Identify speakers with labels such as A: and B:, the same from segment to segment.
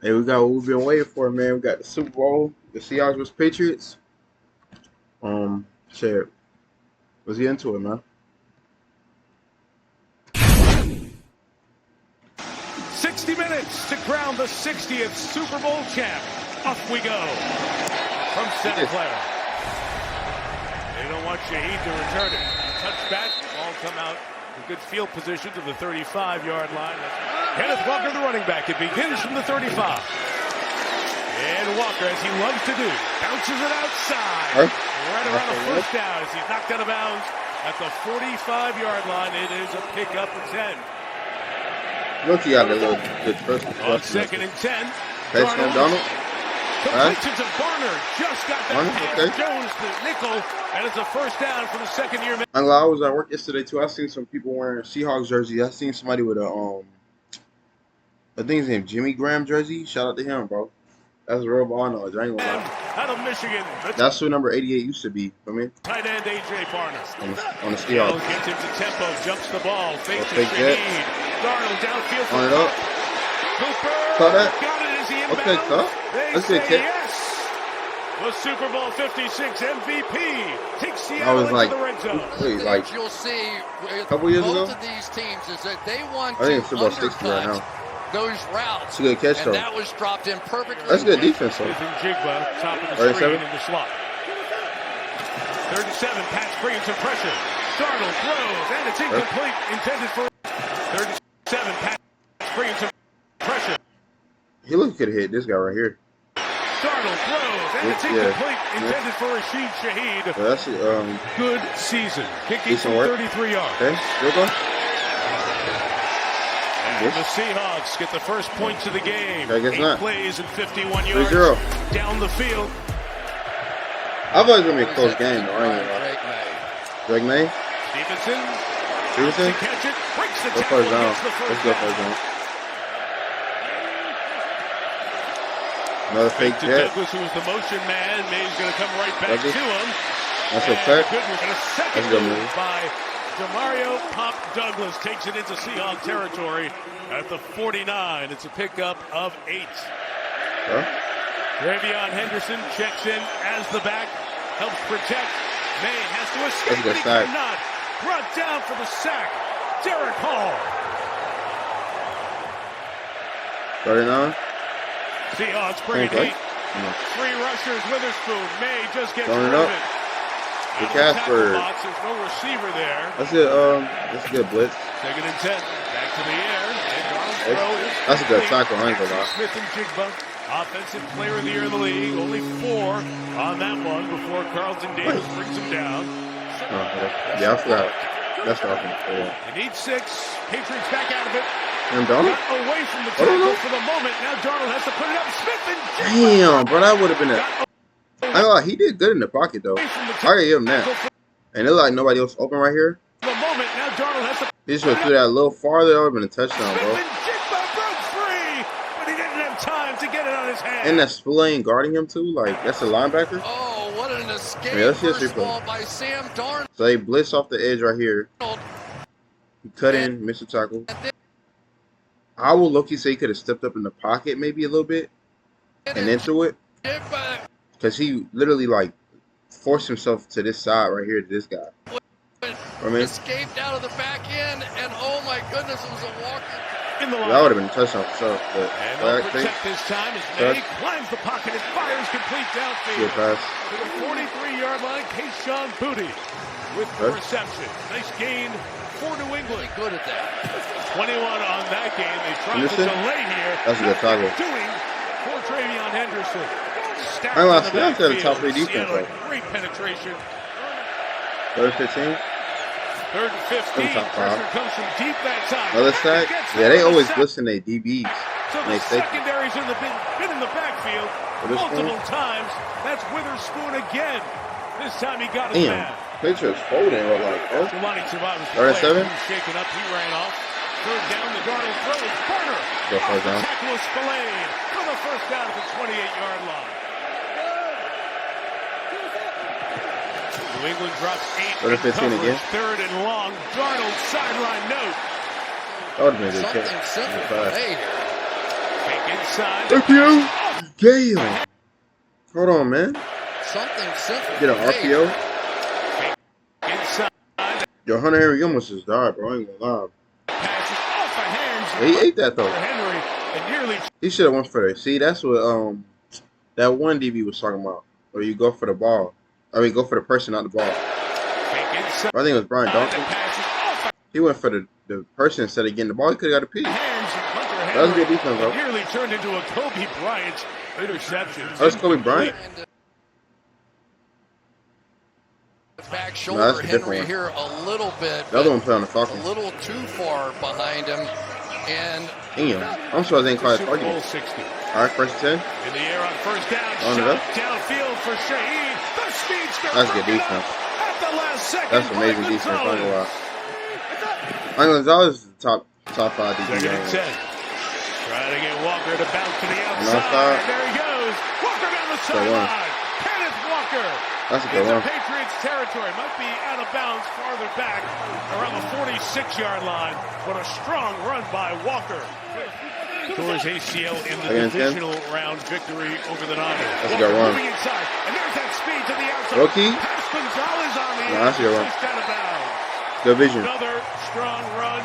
A: Hey, we got what we've been waiting for, man. We got the Super Bowl, the Seahawks vs. Patriots. Shit. Let's get into it, man.
B: 60 minutes to crown the 60th Super Bowl champ. Off we go from Santa Clara. They don't want Shaheed to return it. Touchback, ball come out in good field position to the 35-yard line. Kenneth Walker, the running back. It begins from the 35. And Walker, as he loves to do, bounces it outside. Right around a first down as he's knocked out of bounds at the 45-yard line. It is a pickup of 10.
A: Look, he got a little good first.
B: On 2nd and 10.
A: Donald.
B: Completion to Barner. Just got that pass. Jones the nickel. And it's a first down for the second-year man.
A: I was at work yesterday, too. I seen some people wearing Seahawks jersey. I seen somebody with a, I think his name Jimmy Graham jersey. Shout out to him, bro. That's a real ball knowledge. I ain't gonna lie.
B: Out of Michigan.
A: That's who number 88 used to be for me.
B: Tight end A.J. Barner.
A: On the Seahawks.
B: Gets into tempo. Jumps the ball. Fakes
A: fake
B: it. Darnold downfield.
A: On it up.
B: Cooper.
A: Caught that.
B: Got it as he inbounds.
A: Okay, cut. Let's get kicked.
B: Yes. The Super Bowl 56 MVP takes
A: I
B: Seattle
A: was like,
B: into the red zone.
A: wait, like
C: you'll see
A: a couple years ago.
C: Both of these teams is that they want
A: I think it's
C: to
A: Super Bowl 60 right now.
C: those routes.
A: It's a good catch,
C: and
A: though.
C: that was dropped in perfectly.
A: That's good defense, though.
B: Nathan Jigba, top of the screen in the slot. 37, Pats bringing some pressure. Darnold throws, and it's incomplete. Intended for 37, Pats bringing some pressure.
A: He looked could have hit this guy right here.
B: Darnold throws, and it's incomplete. Intended for Rashid Shaheed.
A: Yeah, that's
B: good season. Kicking from 33 yards.
A: Okay, good one.
B: And the Seahawks get the first points of the game.
A: I guess
B: 8 plays and 51 yards
A: 3-0.
B: down the field.
A: I thought it was going to be a close game, though. I ain't gonna lie. Drake May?
B: Stevenson? Catch it. Breaks the tackle.
A: First down. Let's go first down. Another fake jet.
B: Douglas, who was the motion man. May's going to come right back to him.
A: That's a cut.
B: Good move. And a second
A: That's
B: move by Demario Pop Douglas. Takes it into Seahawk territory at the 49. It's a pickup of 8. Ravion Henderson checks in as the back. Helps protect. May has to escape, but he cannot. Brought down for the sack. Derek Hall.
A: 39.
B: Seahawks bring it 8. 3 rushers. Witherspoon. May just gets rid of it.
A: The Casper.
B: There's no receiver there.
A: That's a good blitz.
B: 2nd and 10. Back to the air. And Darnold throw is
A: that's a good tackle. I ain't gonna lie.
B: Smith and Jigba. Offensive player of the year in the league. Only 4 on that one before Carlton Davis brings him down.
A: Yeah, I forgot. That's what I think.
B: They need 6. Patriots back out of it.
A: And Donald?
B: Got away from the tackle for the moment. Now Darnold has to put it up. Smith and Jigba.
A: Damn, bro, that would have been a... I ain't gonna lie, he did good in the pocket, though. I gotta give him that. And it looked like nobody else open right here.
B: For the moment, now Darnold has to...
A: He just threw that a little farther. That would have been a touchdown, bro.
B: Smith and Jigba broke free, but he didn't have time to get it on his hand.
A: And that Spillane guarding him, too. Like, that's a linebacker.
C: Oh, what an escape.
A: Yeah, that's
C: first ball by Sam Darnold.
A: So they blitz off the edge right here. He cut in, missed the tackle. I will low-key say he could have stepped up in the pocket maybe a little bit and then threw it. Because he literally, like, forced himself to this side right here to this guy.
C: Escaped out of the back end, and oh my goodness, it was a walker.
A: That would have been a touchdown for sure. But
B: and they'll protect this time as May climbs the pocket and fires complete downfield.
A: Good pass.
B: To the 43-yard line, Kayshon Boutte with the reception. Nice gain for New England.
C: Good at that.
B: 21 on that game. They tried to delay here.
A: That's a good tackle.
B: Doing for Travion Henderson.
A: I lost that to the top 3 defense.
B: Great penetration.
A: 3rd 15.
B: 3rd and 15. Pressure comes from deep that time.
A: Another sack. Yeah, they always listen to DBs.
B: So the secondary's been in the backfield multiple times. That's Witherspoon again. This time he got his man.
A: Patriots folding or like, oh.
B: 37. Shaken up. He ran off. 3rd down. The Darnold throws. Barner. Tackle was Spillane for the first down at the 28-yard line. New England drops 8.
A: 15 again.
B: 3rd and long. Darnold sideline note.
A: That would have been a good catch.
C: Something simple. Hey,
B: Fake inside.
A: RPO. Damn. Hold on, man.
C: Something simple.
A: Get an RPO.
B: Fake inside.
A: Yo, Hunter Henry almost just died, bro. I ain't gonna lie.
B: Passes off the hands.
A: He ate that though.
B: Henry and nearly.
A: He should have went for it. See, that's what that one DB was talking about. Or you go for the ball. I mean, go for the person, not the ball. I think it was Brian Dawson. He went for the person instead of getting the ball. He could have got a piece. That was a good defense, though.
B: Nearly turned into a Kobe Bryant interception.
A: That was Kobe Bryant.
C: Back shoulder, Henry here a little bit.
A: The other one played on the Falcons.
C: A little too far behind him. And
A: damn, I'm surprised they didn't call it target. All right, first 10.
B: In the air on first down.
A: On it up.
B: Downfield for Shaheed. The speedster.
A: That's good defense.
B: At the last second.
A: That's amazing defense. I'm gonna lie. Gonzalez is the top 5 DB.
B: Second and 10. Trying to get Walker to bounce to the outside. There he goes. Walker down the sideline. Kenneth Walker.
A: That's a good one.
B: Patriots territory. Might be out of bounds farther back around the 46-yard line. But a strong run by Walker. Towards ACL in the divisional round victory over the Niners.
A: That's a good run.
B: Inside, and there's that speed to the outside.
A: Rookie.
B: Gonzalez on the
A: That's a good run.
B: out of bounds.
A: Good vision.
B: Another strong run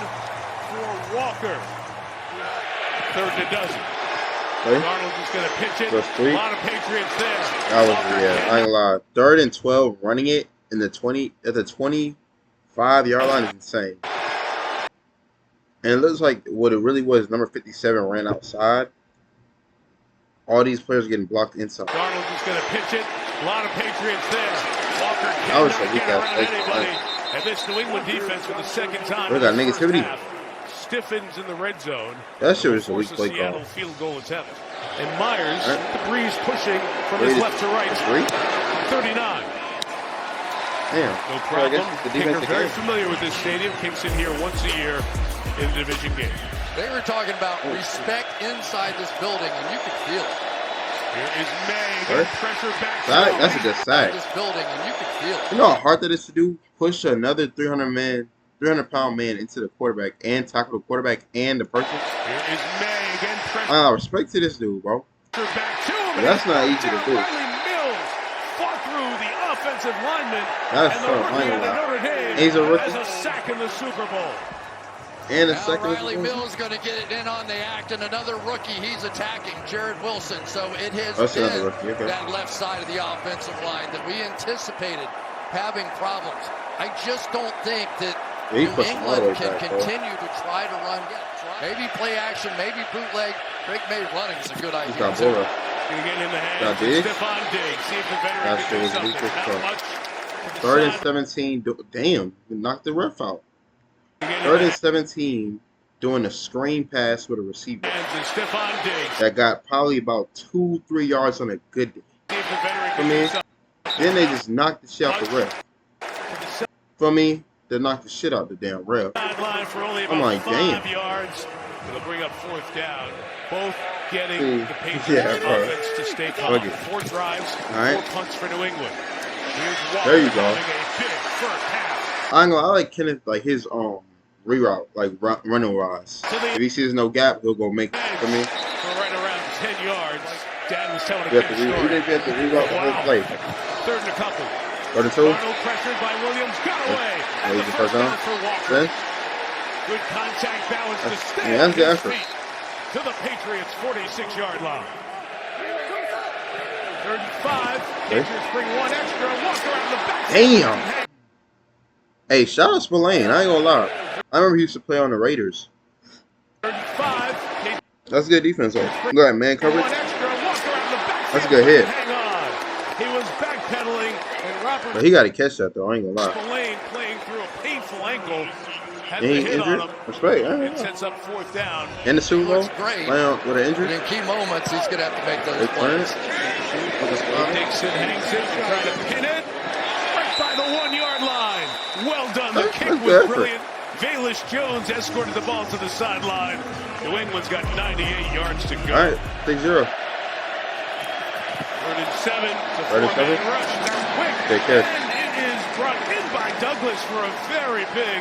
B: for Walker. Third and a dozen. Arnold is going to pitch it. A lot of Patriots there.
A: That was, yeah, I ain't gonna lie. 3rd and 12, running it in the 25-yard line is insane. And it looks like what it really was, number 57 ran outside. All these players getting blocked inside.
B: Arnold is going to pitch it. A lot of Patriots there. Walker
A: I was
B: cannot
A: like,
B: get around anybody. And this New England defense for the second time.
A: We got negativity.
B: Stiffens in the red zone.
A: That shit was a weak play call.
B: Field goal attempt. And Myers, the breeze pushing from his left to right. 39.
A: Damn.
B: No problem. Kicker very familiar with this stadium. Kicks in here once a year in the division game.
C: They were talking about respect inside this building, and you could feel it.
B: Here is May. Pressure back.
A: That's a good sack.
C: This building, and you could feel it.
A: You know how hard that is to do? Push another 300-pound man into the quarterback and tackle the quarterback and the person.
B: Here is May again.
A: Respect to this dude, bro.
B: But
A: that's not easy to do.
B: Mills fought through the offensive lineman.
A: That's
B: and
A: so
B: funny.
A: He's a rookie.
B: Has a sack in the Super Bowl.
A: And a
C: now
A: second.
C: Riley Mills going to get it in on the act, and another rookie he's attacking, Jared Wilson. So it has been that left side of the offensive line that we anticipated having problems. I just don't think that New England can continue to try to run. Maybe play action, maybe bootleg. Drake May running is a good idea.
A: He's got
B: Gonna get in the hands of Stephon Diggs. See if the veteran can do something. Not much.
A: 3rd and 17. Damn, you knocked the ref out. 3rd and 17, doing a screen pass with a receiver that got probably about 2-3 yards on a good day. For me, then they just knocked the shit out the ref. For me, they knocked the shit out the damn ref. I'm like, damn.
B: It'll bring up 4th down. Both getting the Patriots offense to stay calm. 4 drives, 4 punts for New England.
A: There you go. I like Kenneth, like his reroute, like running routes. If he sees no gap, he'll go make it for me.
B: For right around 10 yards. Dan was telling
A: you have to reroute the whole play.
B: 3rd and a couple.
A: 3rd and 2.
B: Arnold pressured by Williams, got away.
A: He's the first down
B: for Walker. Good contact balance to stay
A: that's the effort.
B: To the Patriots 46-yard line. 3rd and 5. Patriots bring 1 extra. Walker out the back.
A: Damn. Hey, shout out Spillane. I ain't gonna lie. I remember he used to play on the Raiders.
B: 3rd and 5.
A: That's good defense, though. Go ahead, man. Coverage. That's a good hit.
B: He was backpedaling, and Robert.
A: But he got to catch that, though. I ain't gonna lie.
B: Spillane playing through a painful ankle.
A: He ain't injured. Respect.
B: It sets up 4th down.
A: In the Super Bowl, playing with an injury.
C: But in key moments, he's going to have to make those plays.
B: Dixon hangs it, trying to pin it. Right by the 1-yard line. Well done. The kick was brilliant. Velus Jones escorted the ball to the sideline. New England's got 98 yards to go.
A: All right, 6-0.
B: 3rd and 7.
A: 3rd and 7.
B: Rush. Quick.
A: Take care.
B: And it is brought in by Douglas for a very big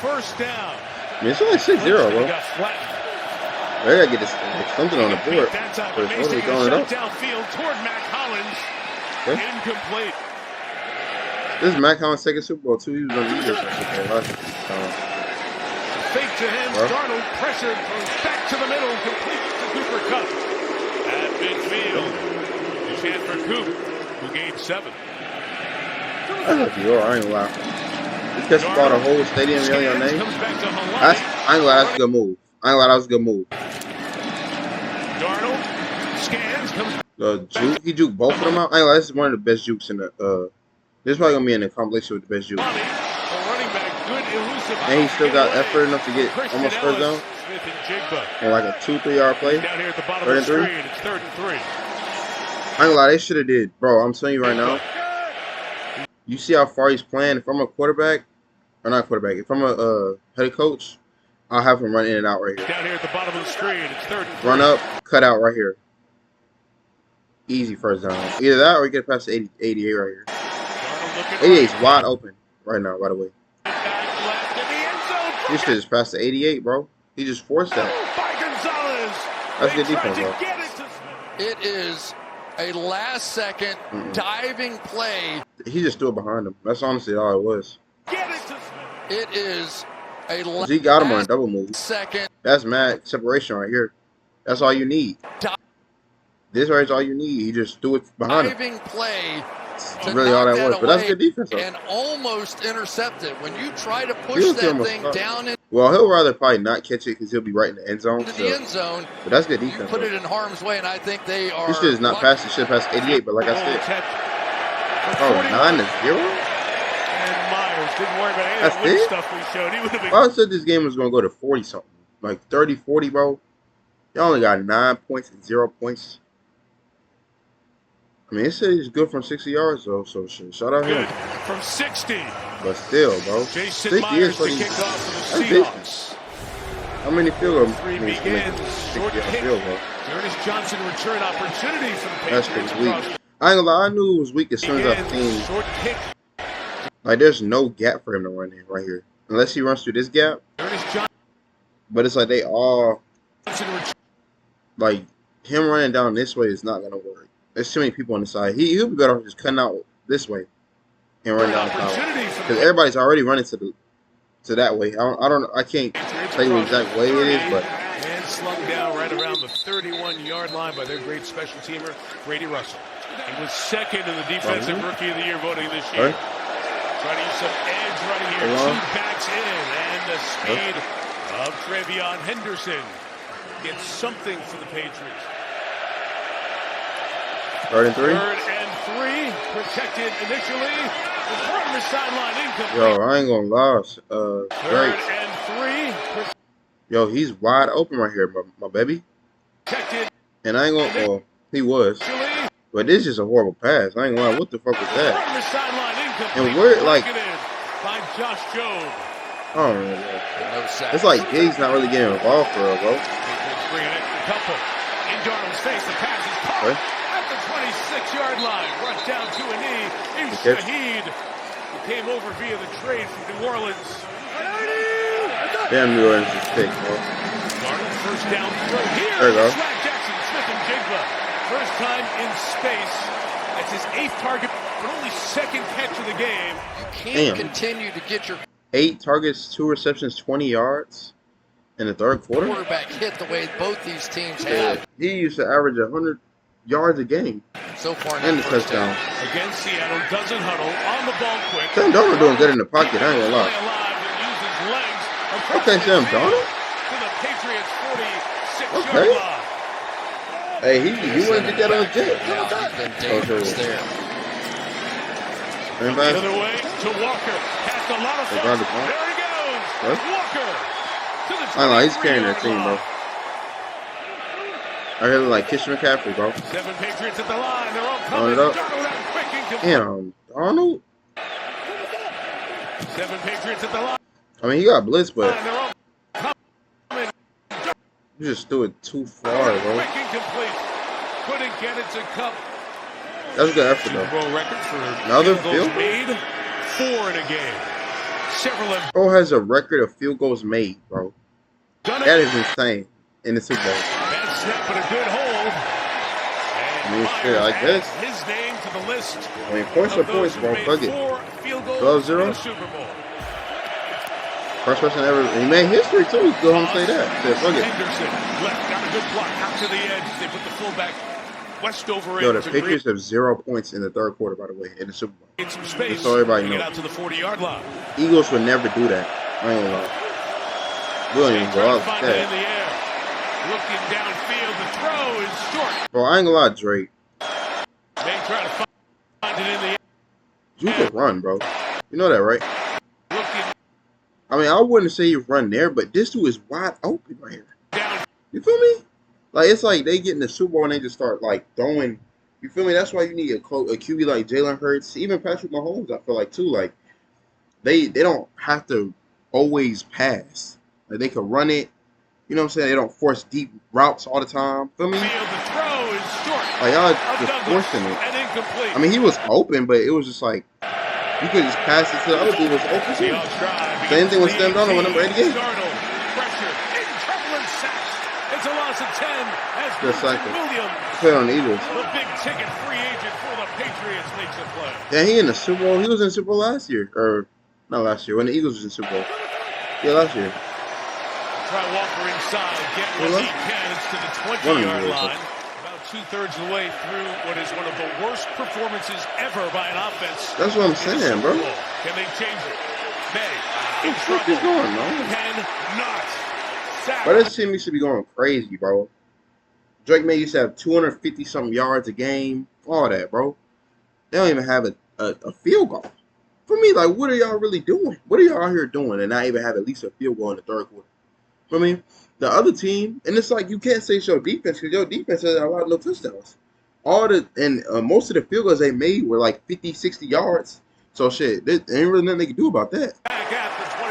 B: 1st down.
A: I mean, it's only 6-0, bro.
B: Got flattened.
A: They gotta get something on the board.
B: That's up.
A: But
B: Mace taking
A: throwing
B: a
A: it up.
B: shot downfield toward Mac Hollins.
A: Okay.
B: Incomplete.
A: This is Mac Hollins' second Super Bowl too. He was on the Eagles.
B: Fake to him. Darnold pressured, throws back to the middle, complete to Cooper Kupp. At midfield, a chance for Coop, who gained 7.
A: I ain't gonna lie. You catch about a whole stadium yelling your name. I ain't gonna lie, that's a good move. I ain't gonna lie, that was a good move.
B: Darnold scans, comes
A: juke, he juked both of them out. I ain't gonna lie, this is one of the best jukes in the this is probably gonna be in the compilation with the best jukes. And he still got effort enough to get almost first down. And like a 2-3 yard play.
B: down here at the bottom
A: 3rd
B: of the
A: and 3.
B: screen. It's 3rd and 3.
A: I ain't gonna lie, they should have did. Bro, I'm telling you right now. You see how far he's playing. If I'm a quarterback, or not quarterback, if I'm a head coach, I'll have him run in and out right here.
B: Down here at the bottom of the screen. It's 3rd and 3.
A: Run up, cut out right here. Easy first down. Either that or you get past the 88 right here. 88's wide open right now, by the way. He should just pass the 88, bro. He just forced that. That's good defense, bro.
C: It is a last-second diving play.
A: He just threw it behind him. That's honestly all it was.
C: It is a
A: he got him on a double move.
C: second.
A: That's mad separation right here. That's all you need. This right is all you need. He just threw it behind him.
C: Diving play.
A: That's really all that was. But that's good defense, though.
C: And almost intercepted. When you try to push that thing down in.
A: Well, he'll rather probably not catch it because he'll be right in the end zone.
C: Into the end zone.
A: But that's good defense.
C: You put it in harm's way, and I think they are.
A: He should have not passed. He should have passed 88. But like I said, 9-0.
B: And Myers didn't worry about any of
A: That's
B: the
A: it?
B: stuff we showed. He would have been.
A: I said this game was going to go to 40 something, like 30, 40, bro. Y'all only got 9 points and 0 points. I mean, it said he's good from 60 yards, though, so shout out him.
B: From 60.
A: But still, bro.
B: Jason
A: 60
B: Myers
A: is for
B: to
A: these.
B: kick off for the
A: That's
B: Seahawks.
A: How many field goals?
B: Three begins. Short kick.
A: Field goal.
B: Ernest Johnson return opportunity for the
A: That's
B: Patriots.
A: pretty weak. I ain't gonna lie, I knew it was weak as soon as I seen.
B: Short kick.
A: Like, there's no gap for him to run in right here. Unless he runs through this gap.
B: Ernest Johnson.
A: But it's like they all. Like, him running down this way is not gonna work. There's too many people on the side. He'll be better off just cutting out this way and running down the power. Because everybody's already running to that way. I can't tell you what exact way it is, but.
B: And slung down right around the 31-yard line by their great special teamer, Brady Russell. He was second in the defensive rookie of the year voting this year. Trying to use some edge running here. 2 backs in, and the speed of Trevion Henderson gets something for the Patriots.
A: 3rd and 3.
B: 3rd and 3, protected initially. The front of the sideline incomplete.
A: Yo, I ain't gonna lie.
B: 3rd and 3.
A: Yo, he's wide open right here, my baby.
B: Protected.
A: And I ain't gonna. Well, he was. But this is a horrible pass. I ain't gonna lie. What the fuck was that?
B: Front of the sideline incomplete.
A: And we're like.
B: By Josh Jobe.
A: I don't know. It's like Diggs not really getting involved for real, bro.
B: Bring an extra couple. In Darnold's face, the pass is caught at the 26-yard line. Runs down to a knee. Is Shaheed, who came over via the trade from New Orleans.
A: Damn, New Orleans is thick, bro.
B: Darnold first down throw here.
A: There you go.
B: Swag Jackson, Smith and Jigba. First time in space. That's his 8th target, but only 2nd catch of the game.
C: You can't continue to get your
A: 8 targets, 2 receptions, 20 yards in the 3rd quarter.
C: Quarterback hit the way both these teams have.
A: He used to average 100 yards a game.
C: So far,
A: and the touchdown.
B: Against Seattle, doesn't huddle on the ball quick.
A: Sam Darnold doing good in the pocket. I ain't gonna lie. Okay, Sam Darnold.
B: To the Patriots 46-yard
A: Okay.
B: line.
A: Hey, you want to get that on the jet?
C: Dangerous there.
B: The other way to Walker. Past a lot of folks. There he goes. Walker. To the
A: I don't know. He's carrying their team, bro. I hear like Christian McCaffrey, bro.
B: 7 Patriots at the line. They're all
A: Throwing
B: coming.
A: it up.
B: Darnold out quick.
A: Damn, Darnold.
B: 7 Patriots at the line.
A: I mean, he got blitz, but
B: They're all coming.
A: you just threw it too far, bro.
B: Quick incomplete. Couldn't get it to Kupp.
A: That's a good effort,
B: Super
A: though.
B: Bowl record for
A: Another
B: field goals made. 4 in a game. Several have
A: Bro has a record of field goals made, bro.
B: done
A: That
B: it.
A: is insane. in the Super Bowl.
B: Bad snap, but a good hold.
A: I mean, shit, I guess.
B: His name to the list.
A: I mean, points are points, bro. Fuck it. 12-0. First person ever. He made history, too. Go home and say that. Said, fuck it.
B: Henderson left, got a good block out to the edge. They put the fullback Westover
A: Yo,
B: in.
A: the Patriots have 0 points in the third quarter, by the way, in the Super Bowl.
B: Get some space.
A: Just so everybody knows.
B: Get out to the 40-yard line.
A: Eagles would never do that. I ain't gonna lie. We don't even go out like that.
B: In the air. Looking downfield, the throw is short.
A: Bro, I ain't gonna lie, Drake.
B: May try to find it in the air.
A: You could run, bro. You know that, right?
B: Looking.
A: I mean, I wouldn't say you run there, but this dude is wide open right here.
B: Down.
A: You feel me? Like, it's like they get in the Super Bowl and they just start, like, throwing. You feel me? That's why you need a QB like Jalen Hurts. Even Patrick Mahomes, I feel like, too. Like, they don't have to always pass. Like, they can run it. You know what I'm saying? They don't force deep routes all the time. Feel me?
B: The throw is short.
A: Like, y'all just forcing it.
B: And incomplete.
A: I mean, he was open, but it was just like, you could just pass it to the other dude was open too. Same thing with Sam Darnold with number 88.
B: Pressure, in trouble and sacks. It's a loss of 10 as Williams.
A: Play on the Eagles.
B: The big ticket free agent for the Patriots makes a play.
A: Yeah, he in the Super Bowl. He was in the Super Bowl last year. Or, not last year, when the Eagles was in the Super Bowl. Yeah, last year.
B: Try Walker inside, get what he can. It's to the 20-yard line. About two-thirds of the way through what is one of the worst performances ever by an offense.
A: That's what I'm saying, bro.
B: Can they change it? May.
A: What the fuck is going on?
B: Cannot.
A: But this team used to be going crazy, bro. Drake May used to have 250-something yards a game. All that, bro. They don't even have a field goal. For me, like, what are y'all really doing? What are y'all out here doing and not even have at least a field goal in the third quarter? I mean, the other team, and it's like you can't say it's your defense because your defense has a lot of no touchdowns. Most of the field goals they made were like 50, 60 yards. So shit, there ain't really nothing they can do about that.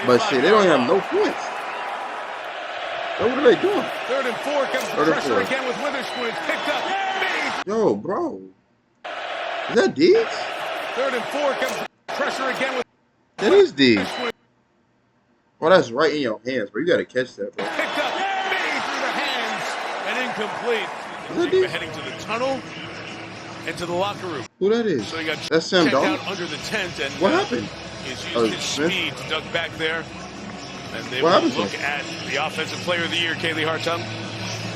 A: But shit, they don't have no points. So what are they doing?
B: 3rd and 4 comes the pressure again with Witherspoon. It's picked up.
A: Yo, bro. Is that Diggs?
B: 3rd and 4 comes the pressure again with.
A: That is Diggs. Well, that's right in your hands, bro. You got to catch that, bro.
B: Picked up through the hands and incomplete. Heading to the tunnel and to the locker room.
A: Who that is?
B: So he got
A: that's Sam Darnold.
B: Under the tent and
A: what happened?
B: He's used his speed to duck back there. And they will look at the offensive player of the year, Kaylee Hartung.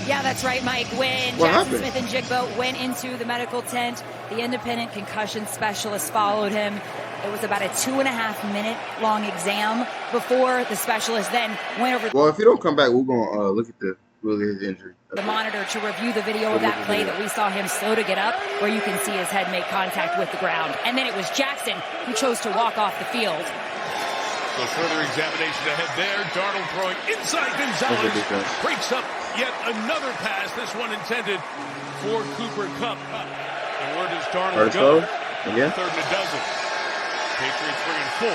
D: Yeah, that's right, Mike. When Jackson Smith and Jigbo went into the medical tent, the independent concussion specialist followed him. It was about a 2.5-minute long exam before the specialist then went over.
A: Well, if you don't come back, we're going to look at his injury.
D: The monitor to review the video of that play that we saw him slow to get up, where you can see his head make contact with the ground. And then it was Jackson who chose to walk off the field.
B: So further examination ahead there. Darnold throwing inside Gonzalez. Breaks up yet another pass. This one intended for Cooper Kupp. And where does Darnold go?
A: Again?
B: 3rd and a dozen. Patriots bringing 4.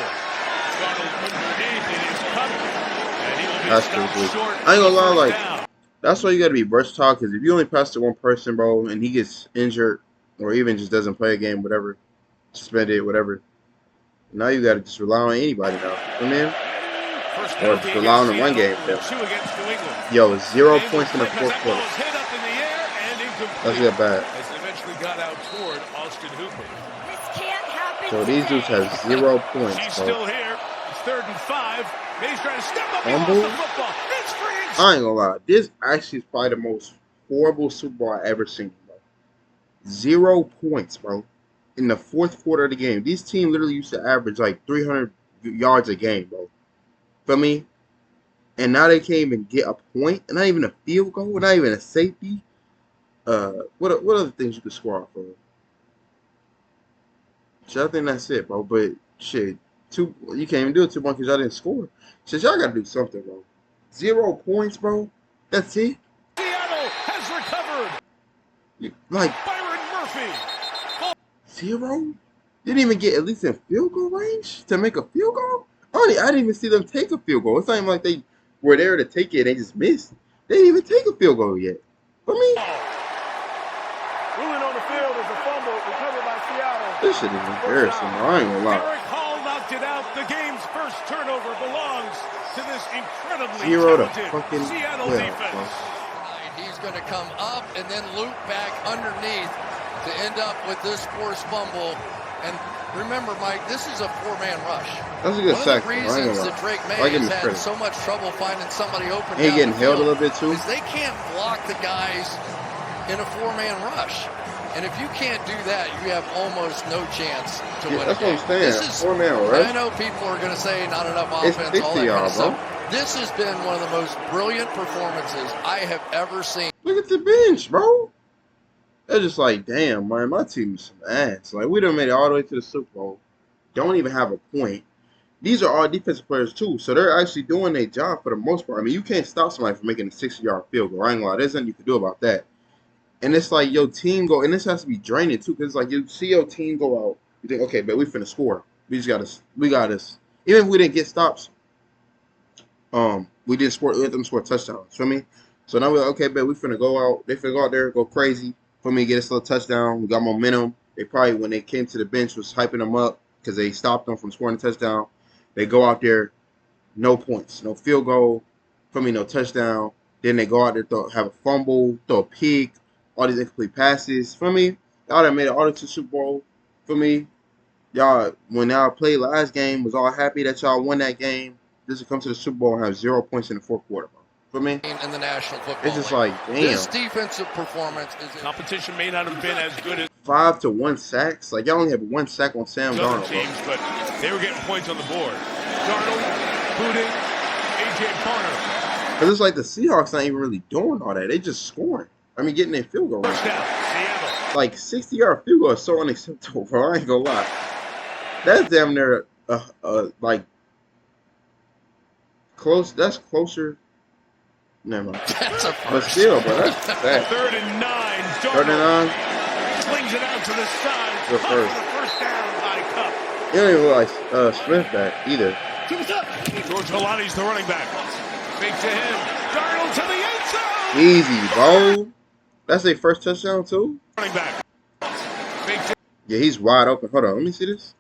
B: Darnold underneath. It is Kupp. And he will be stopped short.
A: I ain't gonna lie, like, that's why you gotta be versatile, because if you only pass to one person, bro, and he gets injured, or even just doesn't play a game, whatever, suspended, whatever, now you gotta just rely on anybody now. I mean, or just rely on the one game. Yo, 0 points in the fourth quarter. That's get bad.
B: As it eventually got out toward Austin Hooper.
D: This can't happen.
A: So these dudes have 0 points.
B: He's still here. It's 3rd and 5. He's trying to step up
A: and
B: the football. It's free.
A: I ain't gonna lie. This actually is probably the most horrible Super Bowl I ever seen, bro. 0 points, bro. In the fourth quarter of the game. These teams literally used to average like 300 yards a game, bro. Feel me? And now they can't even get a point. Not even a field goal. Not even a safety. What other things you could score off of? So I think that's it, bro. But shit, you can't even do it 2 months because y'all didn't score. Shit, y'all gotta do something, bro. 0 points, bro. That's it.
B: Seattle has recovered.
A: Like
B: Byron Murphy.
A: 0? Didn't even get at least in field goal range to make a field goal? I didn't even see them take a field goal. It's not even like they were there to take it and they just missed. They didn't even take a field goal yet. For me,
B: Ruling on the field is a fumble recovered by Seattle.
A: this shit is embarrassing, bro. I ain't gonna lie.
B: Eric Hall knocked it out. The game's first turnover belongs to this incredibly
A: 0 to
B: talented
A: fucking
B: Seattle
A: 12,
B: defense.
A: bro.
C: is going to come up and then loop back underneath to end up with this forced fumble. And remember, Mike, this is a four-man rush.
A: That's a good sack.
C: One of the reasons that Drake May has had so much trouble finding somebody open
A: He getting held a little bit too.
C: Is they can't block the guys in a four-man rush. And if you can't do that, you have almost no chance to win.
A: That's what I'm saying. Four-man rush.
C: I know people are going to say not enough offense, all that kind of stuff. This has been one of the most brilliant performances I have ever seen.
A: Look at the bench, bro. They're just like, damn, man, my team is some ass. Like, we done made it all the way to the Super Bowl. Don't even have a point. These are all defensive players, too. So they're actually doing their job for the most part. I mean, you can't stop somebody from making a 60-yard field goal. I ain't gonna lie. There's nothing you can do about that. And it's like your team go, and this has to be draining, too, because, like, you see your team go out. You think, okay, but we finna score. We got this. Even if we didn't get stops, we didn't let them score touchdowns. Feel me? So now we're like, okay, but we finna go out. They finna go out there, go crazy. For me, get us a little touchdown. We got momentum. They probably, when they came to the bench, was hyping them up because they stopped them from scoring a touchdown. They go out there, no points, no field goal. For me, no touchdown. Then they go out there, have a fumble, throw a pick, all these incomplete passes. For me, y'all that made it all the way to the Super Bowl. For me, y'all, when y'all played last game, was all happy that y'all won that game. Just to come to the Super Bowl and have 0 points in the fourth quarter. For me,
C: in the National Football
A: it's just
C: League.
A: like, damn.
C: This defensive performance is
B: competition may not have been as good as
A: 5 to 1 sacks. Like, y'all only have 1 sack on Sam Darnold.
B: Teams, but they were getting points on the board. Darnold, booting, A.J. Barner.
A: Because it's like the Seahawks not even really doing all that. They just scoring. I mean, getting their field goal.
B: First down, Seattle.
A: Like, 60-yard field goal is so unacceptable, bro. I ain't gonna lie. That's damn near, like, close. That's closer. Never mind. But still, bro, that's bad.
B: 3rd and 9. Darnold
A: 3rd and 9.
B: Slings it out to the side.
A: Good first.
B: First down by Cup.
A: You don't even realize Smith back either.
B: George Holani's the running back. Fake to him. Darnold to the end zone.
A: Easy, bro. That's their first touchdown, too?
B: Running back. Fake to
A: Yeah, he's wide open. Hold on, let me see this.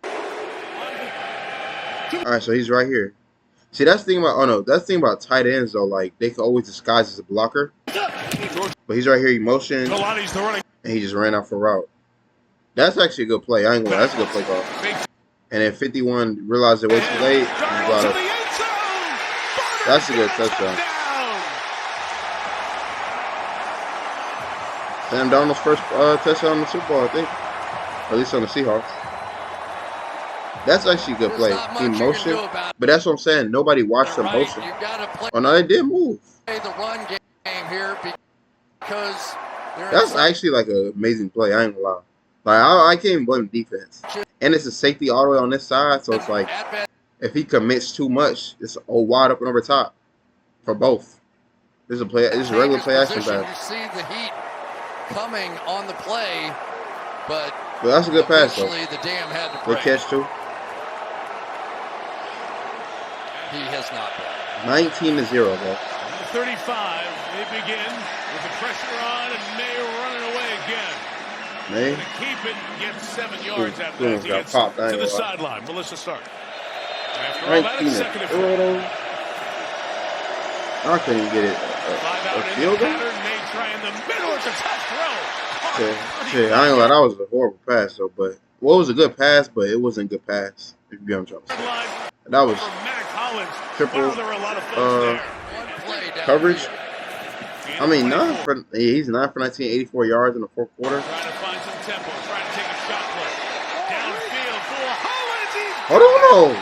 A: All right, so he's right here. See, that's the thing about that's the thing about tight ends though. Like they can always disguise as a blocker, but he's right here. He motioned, and he just ran out for a route. That's actually a good play. I ain't gonna lie, that's a good play call. And then 51 realized it way too late. That's a good touchdown. Sam Darnold's first touchdown in the Super Bowl, I think, or at least on the Seahawks. That's actually a good play. He motioned, but that's what I'm saying. Nobody watched the motion. Oh no, they did move.
C: The run game here because
A: that's actually like an amazing play. I ain't gonna lie. Like I can't even blame the defense. And it's a safety all the way on this side, so it's like if he commits too much, it's all wide open over top for both. This is a play. This is a regular play action pass.
C: You see the heat coming on the play, but
A: that's a good pass though.
C: The dam had to break.
A: Good catch too.
C: He has not been.
A: 19-0, bro.
B: 35. They begin with the pressure on, and May running away again.
A: May
B: keep it, get 7 yards after that. He gets
A: popped,
B: to the sideline. Melissa Stark. After all that,
A: 19-0. I couldn't even get it. A field goal?
B: May try in the middle. It's a tough throw.
A: Shit, I ain't gonna lie, that was a horrible pass though. But it was a good pass, but it wasn't a good pass. If you get what I'm trying to say. That was triple coverage. I mean, he's 9 for 19, 84 yards in the fourth quarter.
B: Trying to find some tempo, trying to take a shot play. Downfield for Hollins.
A: Hold on.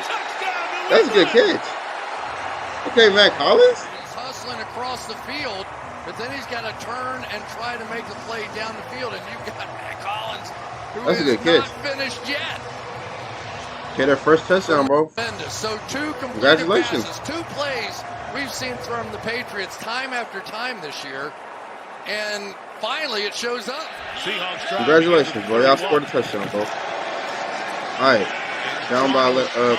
A: That's a good catch. Okay, Matt Collins.
C: He's hustling across the field, but then he's got to turn and try to make the play down the field, and you've got Matt Collins, who
A: That's a good
C: is not
A: catch.
C: finished yet.
A: Get their first touchdown, bro.
C: So 2 completed
A: Congratulations.
C: passes, 2 plays we've seen from the Patriots time after time this year, and finally it shows up.
B: Seahawks
A: Congratulations, bro. Y'all scored a touchdown, bro. All right, down by 12.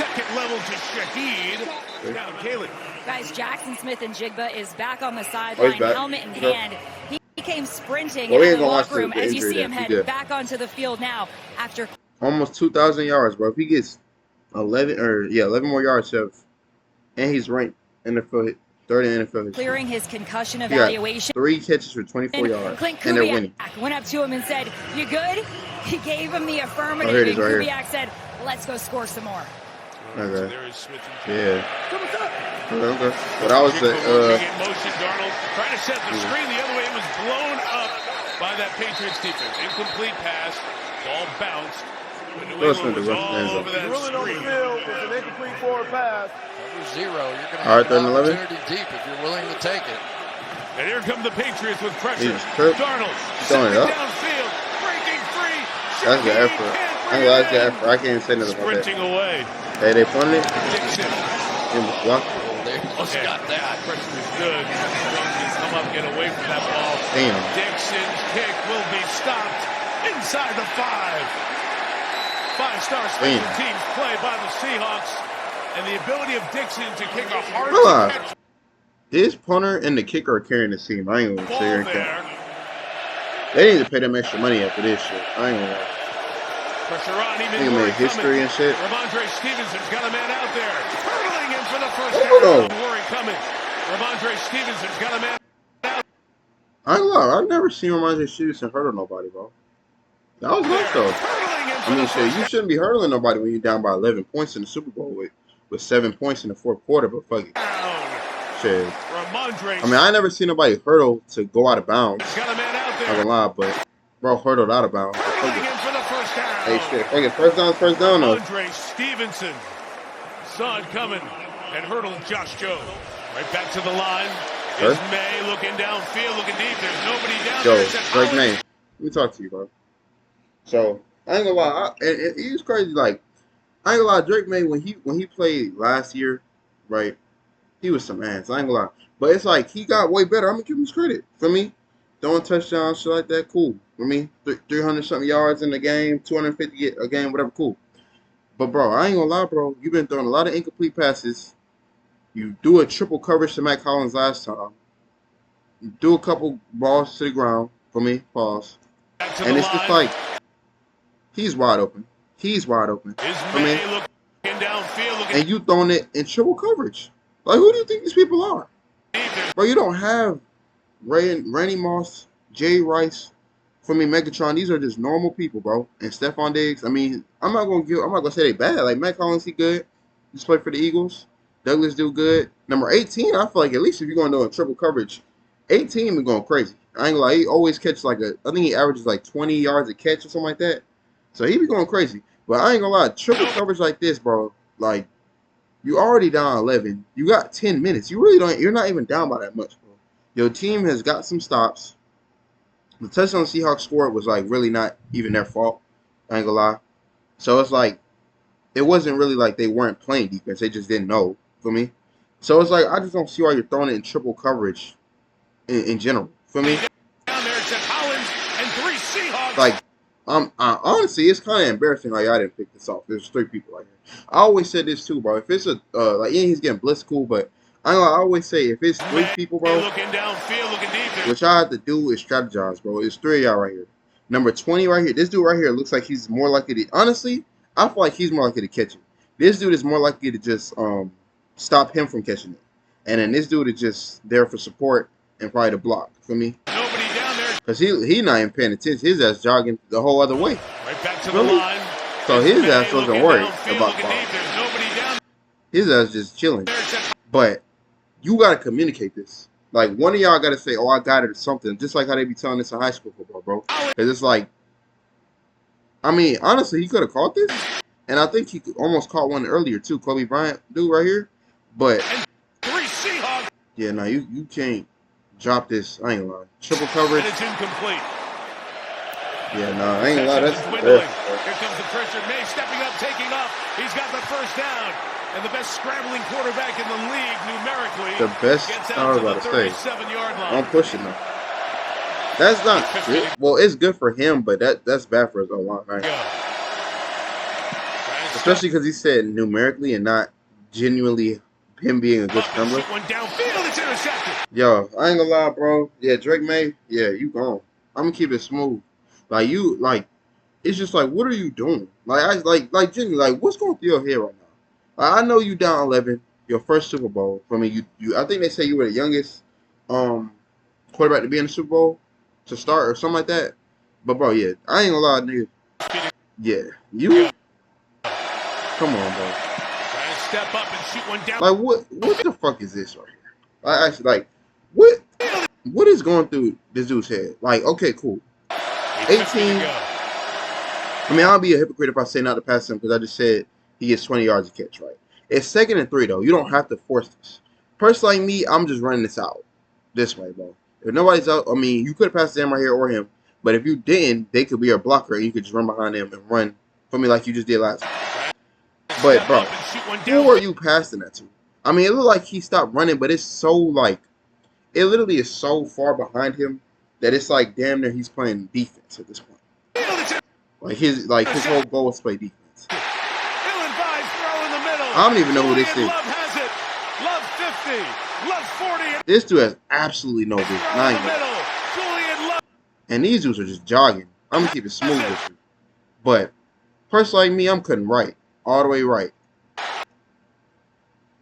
B: Second level to Shaheed. Down Caleb.
D: Guys, Jackson Smith-Njigba is back on the sideline, helmet in hand. He came sprinting out of the locker room as you see him head back onto the field now after
A: almost 2,000 yards, bro. If he gets 11 more yards, Chef, and he's ranked NFL Third in NFL history.
D: Clearing his concussion evaluation.
A: 3 catches for 24 yards.
D: Clint
A: and they're winning.
D: Went up to him and said, "You good?" He gave him the affirmative.
A: Oh, here it is,
D: and
A: right
D: Kubiak said, "Let's go score some more."
A: Okay. Yeah. Okay. But I was
B: motion. Darnold trying to set the screen the other way. It was blown up by that Patriots defense. Incomplete pass. Ball bounced. New England was all over that screen.
E: It's an incomplete forward pass.
C: Number 0. You're going to have an opportunity deep if you're willing to take it.
B: And here come the Patriots with pressure. Darnold
A: throwing it up.
B: Downfield, breaking free.
A: That's the effort. That's the effort. I can't say nothing about that.
B: Sprinting away.
A: Hey, they punted it.
B: Dixon.
C: They almost got that.
B: Pressure is good. Come up, get away from that ball.
A: Damn.
B: Dixon's kick will be stopped inside the 5. 5-star special teams play by the Seahawks, and the ability of Dixon to kick a hard catch.
A: His punter and the kicker are carrying the team. I ain't gonna say anything. They need to pay them extra money after this shit. I ain't gonna lie.
B: Pressure on, even
A: more made history and shit.
B: Ramondre Stevenson's got a man out there, hurtling in for the first down. Worry coming. Ramondre Stevenson's got a man out.
A: I ain't gonna lie. I've never seen Ramondre Stevenson hurdle nobody, bro. That was nice though. I mean, shit, you shouldn't be hurdling nobody when you're down by 11 points in the Super Bowl with 7 points in the fourth quarter, but fuck it. Shit. I mean, I never seen nobody hurdle to go out of bounds.
B: Got a man out there.
A: I don't lie, but bro hurdled out of bounds. Hey, shit, fuck it. First down, though.
B: Ramondre Stevenson saw it coming and hurdled Josh Joe. Right back to the line. Is May looking downfield, looking deep. There's nobody down there.
A: Drake May. Let me talk to you, bro. So, I ain't gonna lie, he was crazy. Like, I ain't gonna lie, Drake May, when he played last year, right, he was some ass. I ain't gonna lie. But it's like, he got way better. I'm gonna give him his credit. For me, throwing touchdowns, shit like that, cool. For me, 300-something yards in the game, 250 a game, whatever, cool. But, bro, I ain't gonna lie, bro. You've been throwing a lot of incomplete passes. You do a triple coverage to Matt Collins last time. You do a couple balls to the ground, for me, pause. And it's just like, he's wide open. He's wide open. I mean, and you throwing it in triple coverage. Like, who do you think these people are? Bro, you don't have Randy Moss, Jay Rice, for me, Megatron. These are just normal people, bro. And Stephon Diggs. I mean, I'm not gonna say they bad. Like, Matt Collins, he good. He's played for the Eagles. Douglas do good. Number 18, I feel like at least if you're gonna do a triple coverage, 18 is going crazy. I ain't gonna lie, he always catches like I think he averages like 20 yards a catch or something like that. So he be going crazy. But I ain't gonna lie, triple coverage like this, bro, like, you already down 11. You got 10 minutes. You're not even down by that much, bro. Your team has got some stops. The touchdown the Seahawks scored was like really not even their fault. I ain't gonna lie. So it's like, it wasn't really like they weren't playing defense. They just didn't know, for me. So it's like, I just don't see why you're throwing it in triple coverage in general, for me.
B: Down there to Collins and 3 Seahawks.
A: Like, honestly, it's kind of embarrassing how y'all didn't pick this off. There's 3 people right here. I always said this too, bro. If it's a like, yeah, he's getting blitzed, cool, but I always say if it's 3 people, bro,
B: looking downfield, looking deep.
A: What y'all have to do is strategize, bro. It's 3 of y'all right here. Number 20 right here. This dude right here looks like he's more likely to. Honestly, I feel like he's more likely to catch it. This dude is more likely to just stop him from catching it, and then this dude is just there for support and probably to block for me.
B: Nobody down there.
A: Cause he not even paying attention. His ass jogging the whole other way.
B: Right back to the line.
A: So his ass wasn't worried about ball. His ass just chilling. But you gotta communicate this. Like, one of y'all gotta say, "Oh, I got it," or something. Just like how they be telling this in high school football, bro. Cause it's like, I mean, honestly, he could have caught this, and I think he almost caught one earlier too. Kobe Bryant dude right here, but yeah, no, you can't drop this. I ain't lying. Triple coverage.
B: And it's incomplete.
A: Yeah, no, I ain't lying. That's
B: Here comes the pressure. May stepping up, taking off. He's got the first down. And the best scrambling quarterback in the league numerically.
A: The best, I was about to say. I'm pushing him. That's not good. Well, it's good for him, but that's bad for his own line, right? Especially because he said numerically and not genuinely him being a good scrambler. Yo, I ain't gonna lie, bro. Yeah, Drake May, yeah, you gone. I'm gonna keep it smooth. Like, it's just like, what are you doing? Like, genuinely, like, what's going through your head right now? I know you down 11. your first Super Bowl. I mean, I think they say you were the youngest quarterback to be in the Super Bowl to start or something like that. But bro, yeah, I ain't gonna lie, nigga. Yeah, you. Come on, bro.
B: Trying to step up and shoot one down.
A: Like what the fuck is this right here? I actually like what is going through this dude's head? Like, okay, cool. 18. I mean, I'll be a hypocrite if I say not to pass him because I just said he gets 20 yards a catch, right? It's 2nd and 3 though. You don't have to force this. Person like me, I'm just running this out this way, bro. If nobody's out, I mean, you could have passed him right here or him, but if you didn't, they could be your blocker and you could just run behind them and run for me like you just did last time. But bro, who are you passing that to? I mean, it looked like he stopped running, but it's so like, it literally is so far behind him that it's like damn near he's playing defense at this point. Like his whole goal is to play defense. I don't even know who this is.
B: Love has it. Love 50. Love 40.
A: This dude has absolutely no business. And these dudes are just jogging. I'm gonna keep it smooth with you. But person like me, I'm cutting right. All the way right.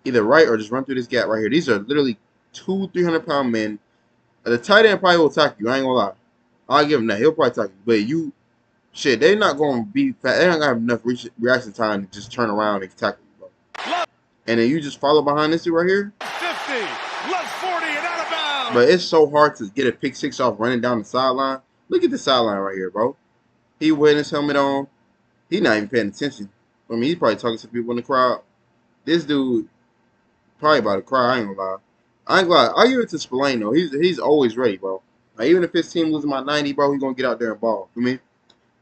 A: Either right or just run through this gap right here. These are literally 200-300-pound men. The tight end probably will attack you. I ain't gonna lie. I'll give him that. He'll probably attack you. But you, shit, they're not gonna be fast. They're not gonna have enough reaction time to just turn around and tackle you, bro. And then you just follow behind this dude right here.
B: 50, left 40, and out of bounds.
A: But it's so hard to get a pick six off running down the sideline. Look at the sideline right here, bro. He with his helmet on. He not even paying attention. I mean, he's probably talking to people in the crowd. This dude probably about to cry. I ain't gonna lie. I ain't gonna lie. I give it to Spillane though. He's always ready, bro. Like, even if his team loses by 90, bro, he's gonna get out there and ball. You mean?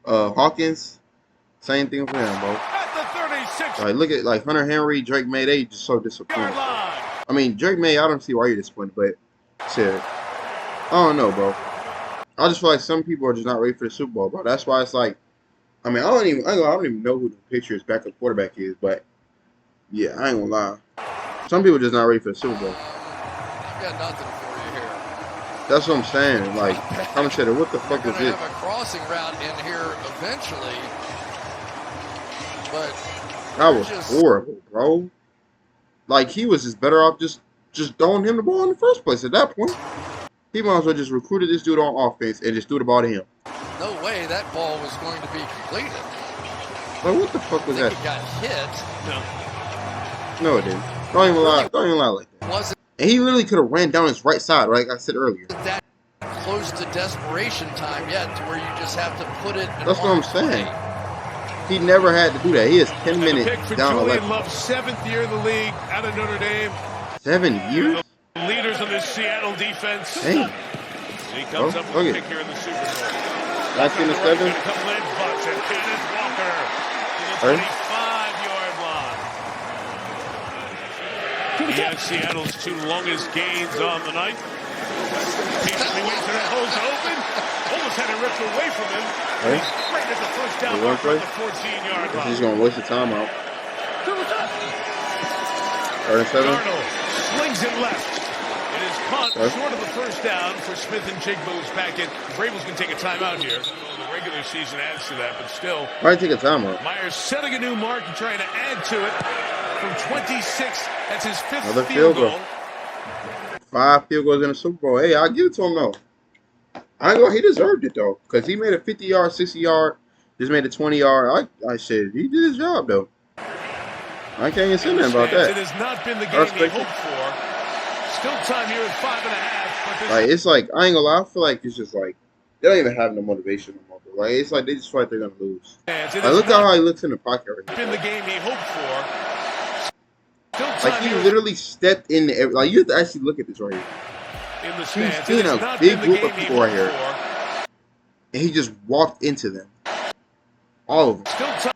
A: Hawkins, same thing for him, bro. Like, look at like Hunter Henry, Drake May. They just so disappointed. I mean, Drake May, I don't see why you're disappointed, but shit, I don't know, bro. I just feel like some people are just not ready for the Super Bowl, bro. That's why it's like, I mean, I don't even know who the Patriots backup quarterback is, but yeah, I ain't gonna lie. Some people are just not ready for the Super Bowl.
C: I've got nothing for you here.
A: That's what I'm saying. Like, I'm saying, what the fuck is this?
C: Have a crossing route in here eventually, but
A: that was horrible, bro. Like, he was just better off just throwing him the ball in the first place at that point. He might as well just recruited this dude on offense and just threw the ball to him.
C: No way that ball was going to be completed.
A: Like, what the fuck was that?
C: It got hit.
A: No, it didn't. Don't even lie. Don't even lie like that. And he literally could have ran down his right side, like I said earlier.
C: That close to desperation time yet, to where you just have to put it.
A: That's what I'm saying. He never had to do that. He is 10 minutes down.
B: Julian Love's 7th year in the league out of Notre Dame.
A: 7 years?
B: Leaders of this Seattle defense.
A: Hey.
B: He comes up with a pick here in the Super Bowl.
A: That's in the 7.
B: A couple in butts and Kenneth Walker to the 25-yard line. He has Seattle's 2 longest gains on the night. Patiently waits for that hole to open. Almost had it ripped away from him. He's right at the first down mark on the 14-yard line.
A: He's going to waste the timeout. 37.
B: Darnold slings it left. It is caught short of the first down for Smith and Jigba, who's back in. Vrabel's going to take a timeout here. The regular season adds to that, but still.
A: Why take a timeout?
B: Myers setting a new mark and trying to add to it from 26. That's his 5th
A: Another
B: field goal.
A: 5 field goals in the Super Bowl. Hey, I'll give it to him, though. I ain't gonna, he deserved it, though, because he made a 50-yard, 60-yard, just made a 20-yard. I said, he did his job, though. I can't even say nothing about that.
B: It has not been the game he hoped for. Still time here at 5.5. But
A: like, it's like, I ain't gonna lie, I feel like it's just like, they don't even have no motivation no more. Like, it's like they just feel like they're gonna lose. Like, look at how he looks in the pocket right now.
B: Been the game he hoped for.
A: Like, he literally stepped in the, like, you have to actually look at this right here.
B: In the stands.
A: He's seen a big group of people right here, and he just walked into them. All of them. You know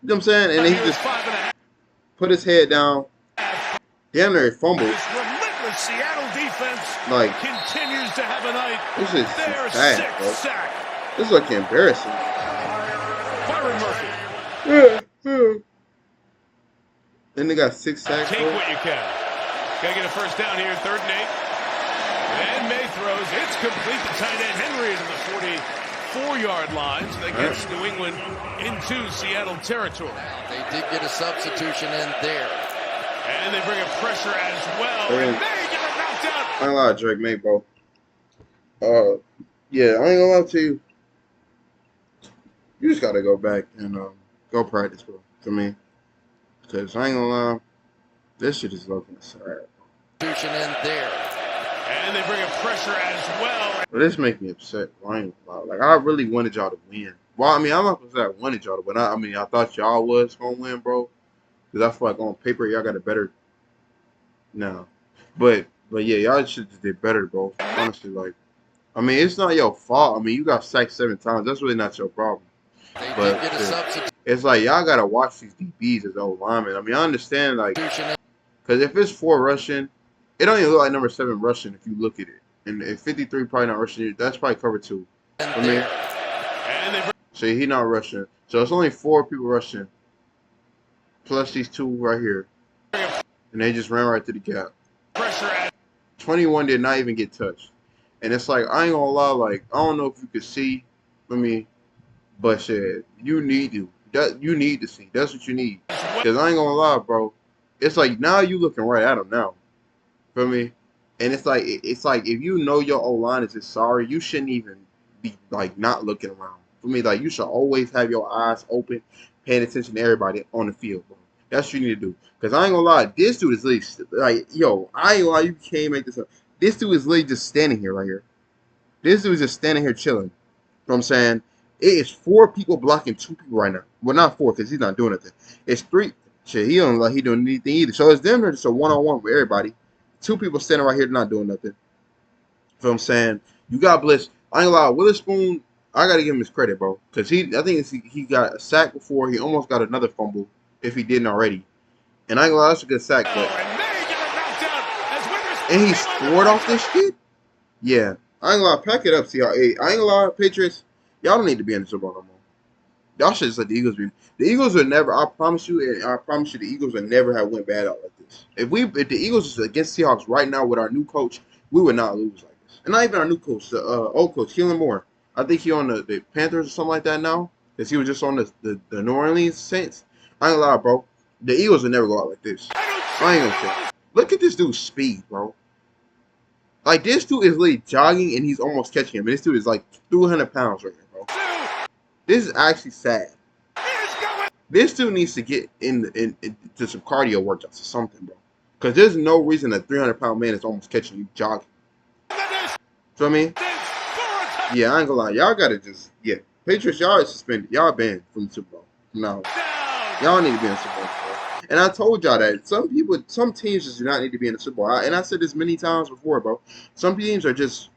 A: what I'm saying? And then he just put his head down. Damn near fumbled.
B: This relentless Seattle defense
A: like,
B: continues to have a night.
A: This is bad, bro. This is like embarrassing.
B: Byron Murphy.
A: Then they got 6 sacks.
B: Take what you can. Gotta get a first down here, 3rd and 8. And May throws. It's complete. The tight end Henry is in the 44-yard line. So that gets New England into Seattle territory.
C: They did get a substitution in there.
B: And they bring a pressure as well. And they get it knocked out.
A: I ain't gonna lie, Drake, mate, bro. Yeah, I ain't gonna lie to you. You just gotta go back and go practice, bro. For me, because I ain't gonna lie, this shit is looking sad.
C: In there.
B: And they bring a pressure as well.
A: But this makes me upset. I ain't gonna lie. Like, I really wanted y'all to win. Well, I mean, I'm not gonna say I wanted y'all to win. I mean, I thought y'all was gonna win, bro. Because I feel like on paper, y'all got a better. No, but yeah, y'all should just did better, bro. Honestly, like, I mean, it's not your fault. I mean, you got sacked 7 times. That's really not your problem. But it's like y'all gotta watch these DBs as old linemen. I mean, I understand, like, because if it's 4 rushing, it don't even look like number 7 rushing if you look at it. And if 53 probably not rushing, that's probably cover 2. I mean, so he not rushing. So it's only 4 people rushing, plus these 2 right here, and they just ran right through the gap. 21 did not even get touched, and it's like, I ain't gonna lie, like, I don't know if you could see, but shit, you need to see. That's what you need. Because I ain't gonna lie, bro. It's like, now you looking right at him now. Feel me? And it's like if you know your O-line is just sorry, you shouldn't even be, like, not looking around. For me, like, you should always have your eyes open, paying attention to everybody on the field, bro. That's what you need to do. Because I ain't gonna lie, this dude is literally, like, yo, I ain't gonna lie, you can't make this up. This dude is literally just standing here right here. This dude is just standing here chilling. You know what I'm saying? It is 4 people blocking 2 people right now. Well, not 4, because he's not doing anything. It's 3. Shit, he don't like he doing anything either. So it's them, just a one-on-one with everybody. 2 people standing right here not doing nothing. You know what I'm saying? You got blitz. I ain't gonna lie, Witherspoon, I gotta give him his credit, bro. Because I think he got a sack before. He almost got another fumble, if he didn't already. And I ain't gonna lie, that's a good sack, but and he scored off this shit? Yeah. I ain't gonna lie, pack it up, Seahawks. Hey, I ain't gonna lie, Patriots, y'all don't need to be in the Super Bowl no more. Y'all should just let the Eagles be. The Eagles would never, I promise you, the Eagles would never have went bad out like this. If the Eagles was against Seahawks right now with our new coach, we would not lose like this. And not even our new coach, the old coach, Keelan Moore. I think he on the Panthers or something like that now, because he was just on the New Orleans Saints. I ain't gonna lie, bro. The Eagles would never go out like this. I ain't gonna say. Look at this dude's speed, bro. Like, this dude is literally jogging and he's almost catching him. And this dude is like 200 pounds right now, bro. This is actually sad. This dude needs to get into some cardio workouts or something, bro. Because there's no reason a 300-pound man is almost catching you jogging. So, I mean, yeah, I ain't gonna lie. Y'all gotta just, yeah. Patriots, y'all are suspended. Y'all banned from the Super Bowl. No. Y'all need to be in the Super Bowl, bro. And I told y'all that some teams just do not need to be in the Super Bowl. And I said this many times before, bro. Some teams are just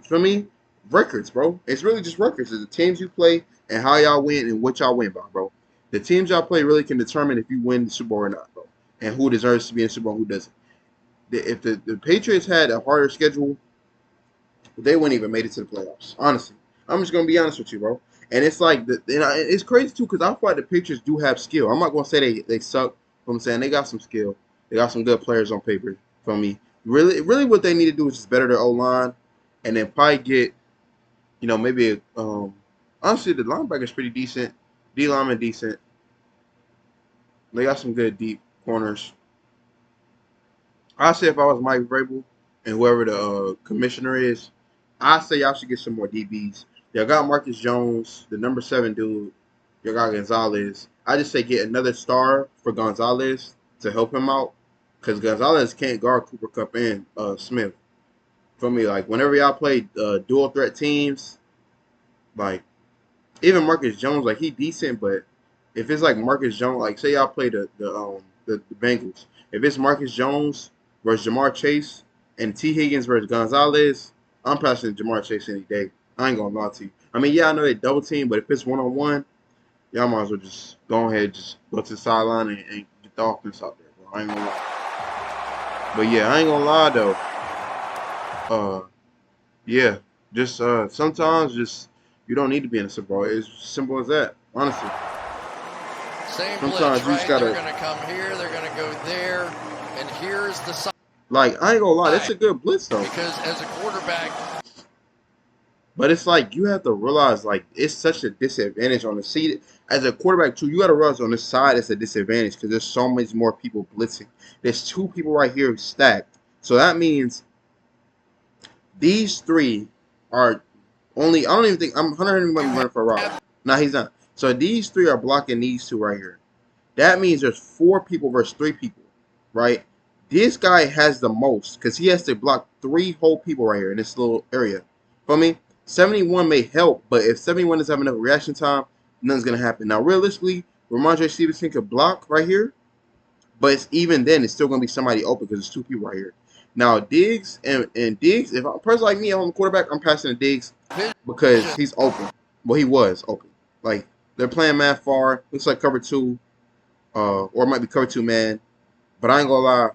A: for me, records, bro. It's really just records. It's the teams you play and how y'all win and what y'all win by, bro. The teams y'all play really can determine if you win the Super Bowl or not, bro. And who deserves to be in the Super Bowl and who doesn't. If the Patriots had a harder schedule, they wouldn't even made it to the playoffs. Honestly. I'm just going to be honest with you, bro. And it's like, it's crazy, too, because I feel like the Patriots do have skill. I'm not going to say they suck. You know what I'm saying? They got some skill. They got some good players on paper from me. Really what they need to do is just better their O-line and then probably get, you know, maybe, honestly, the linebacker's pretty decent. D-lineman decent. They got some good deep corners. I'd say if I was Mike Vrabel and whoever the commissioner is, I'd say y'all should get some more DBs. Y'all got Marcus Jones, the number 7 dude. Y'all got Gonzalez. I just say get another star for Gonzalez to help him out. Because Gonzalez can't guard Cooper Kupp and Smith. For me, like, whenever y'all play dual threat teams, like, even Marcus Jones, like, he decent, but if it's like Marcus Jones, like, say y'all play the Bengals. If it's Marcus Jones versus Jamar Chase and T. Higgins versus Gonzalez, I'm passing Jamar Chase any day. I ain't gonna lie to you. I mean, yeah, I know they double team, but if it's one-on-one, y'all might as well just go ahead, just go to the sideline and get the offense out there, bro. I ain't gonna lie. But yeah, I ain't gonna lie though. Yeah, just sometimes just you don't need to be in the Super Bowl. It's simple as that, honestly.
C: Same sometimes blitz, you just gotta. They're gonna come here, they're gonna go there, and here's the side.
A: Like, I ain't gonna lie, that's a good blitz though.
C: Because as a quarterback.
A: But it's like you have to realize like it's such a disadvantage on the seat as a quarterback too. You got to realize on this side it's a disadvantage because there's so many more people blitzing. There's 2 people right here stacked, so that means these 3 are only. I don't even think Hunter Henry might be running for a route. No, he's not. So these 3 are blocking these 2 right here. That means there's 4 people versus 3 people, right? This guy has the most because he has to block 3 whole people right here in this little area. For me, 71 may help, but if 71 doesn't have enough reaction time, nothing's going to happen. Now, realistically, Ramondre Stevenson could block right here, but even then, it's still going to be somebody open because there's 2 people right here. Now, Diggs and Diggs, if a person like me, I'm a quarterback, I'm passing to Diggs because he's open. Well, he was open. Like, they're playing man far. Looks like cover 2, or it might be cover 2 man. But I ain't going to lie.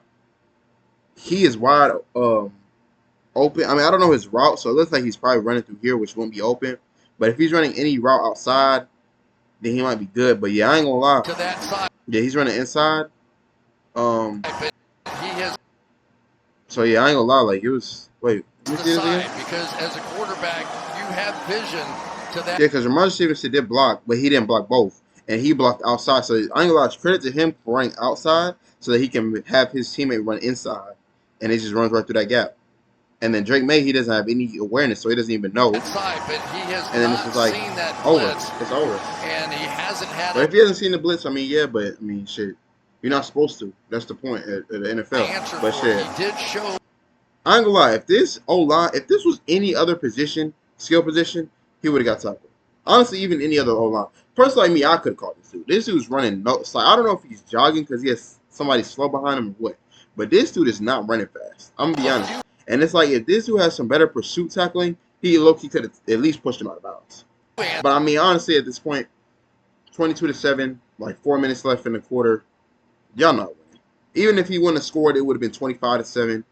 A: He is wide open. I mean, I don't know his route, so it looks like he's probably running through here, which won't be open. But if he's running any route outside, then he might be good. But yeah, I ain't gonna lie.
C: To that side.
A: Yeah, he's running inside. So yeah, I ain't gonna lie. Like it was. Wait, let me see this again.
C: Because as a quarterback, you have vision to that.
A: Yeah, because Ramondre Stevenson did block, but he didn't block both, and he blocked outside. So I ain't gonna lie. Credit to him for running outside so that he can have his teammate run inside, and it just runs right through that gap. And then Drake May, he doesn't have any awareness, so he doesn't even know.
C: Inside, but he has
A: and then
C: not
A: it's just like
C: seen that
A: over.
C: blitz,
A: it's over.
C: And he hasn't had
A: But if he hasn't seen the blitz, I mean, yeah, but I mean, shit, you're not supposed to. That's the point at the NFL. But shit,
C: he did show.
A: I ain't gonna lie. If this O-line, if this was any other position, skill position, he would have got tackled. Honestly, even any other O-line. Person like me, I could have caught this dude. This dude's running no. It's like I don't know if he's jogging because he has somebody slow behind him or what. But this dude is not running fast. I'm gonna be honest. And it's like if this dude has some better pursuit tackling, he low-key could have at least pushed him out of bounds. But I mean, honestly, at this point, 22-7, like 4 minutes left in the quarter, y'all not winning. Even if he wouldn't have scored, it would have been 25-7.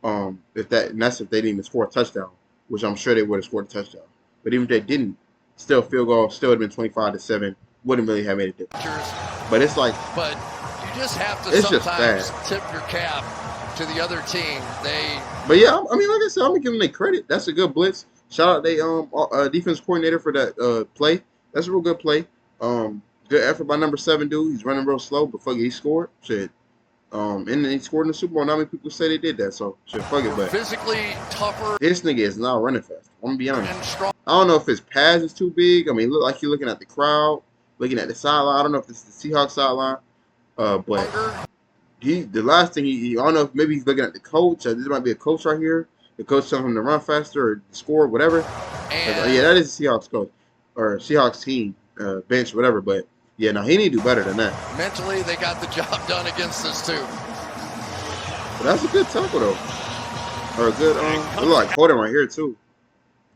A: And that's if they didn't even score a touchdown, which I'm sure they would have scored a touchdown. But even if they didn't, still field goal, still would have been 25-7. Wouldn't really have made a difference. But it's like,
C: but you just have to sometimes tip your cap to the other team.
A: But yeah, I mean, like I said, I'm gonna give them their credit. That's a good blitz. Shout out they defense coordinator for that play. That's a real good play. Good effort by number 7 dude. He's running real slow, but fuck it, he scored. Shit. And then he scored in the Super Bowl. Not many people say they did that, so shit, fuck it. But
C: physically tougher.
A: This nigga is not running fast. I'm gonna be honest. I don't know if his pass is too big. I mean, look like you're looking at the crowd, looking at the sideline. I don't know if this is the Seahawks sideline, but. The last thing I don't know if maybe he's looking at the coach. This might be a coach right here. The coach telling him to run faster or score, whatever. Yeah, that is the Seahawks coach or Seahawks team, bench, whatever. But yeah, no, he need to do better than that.
C: Mentally, they got the job done against us too.
A: But that's a good tackle though, or a good it look like holding right here too.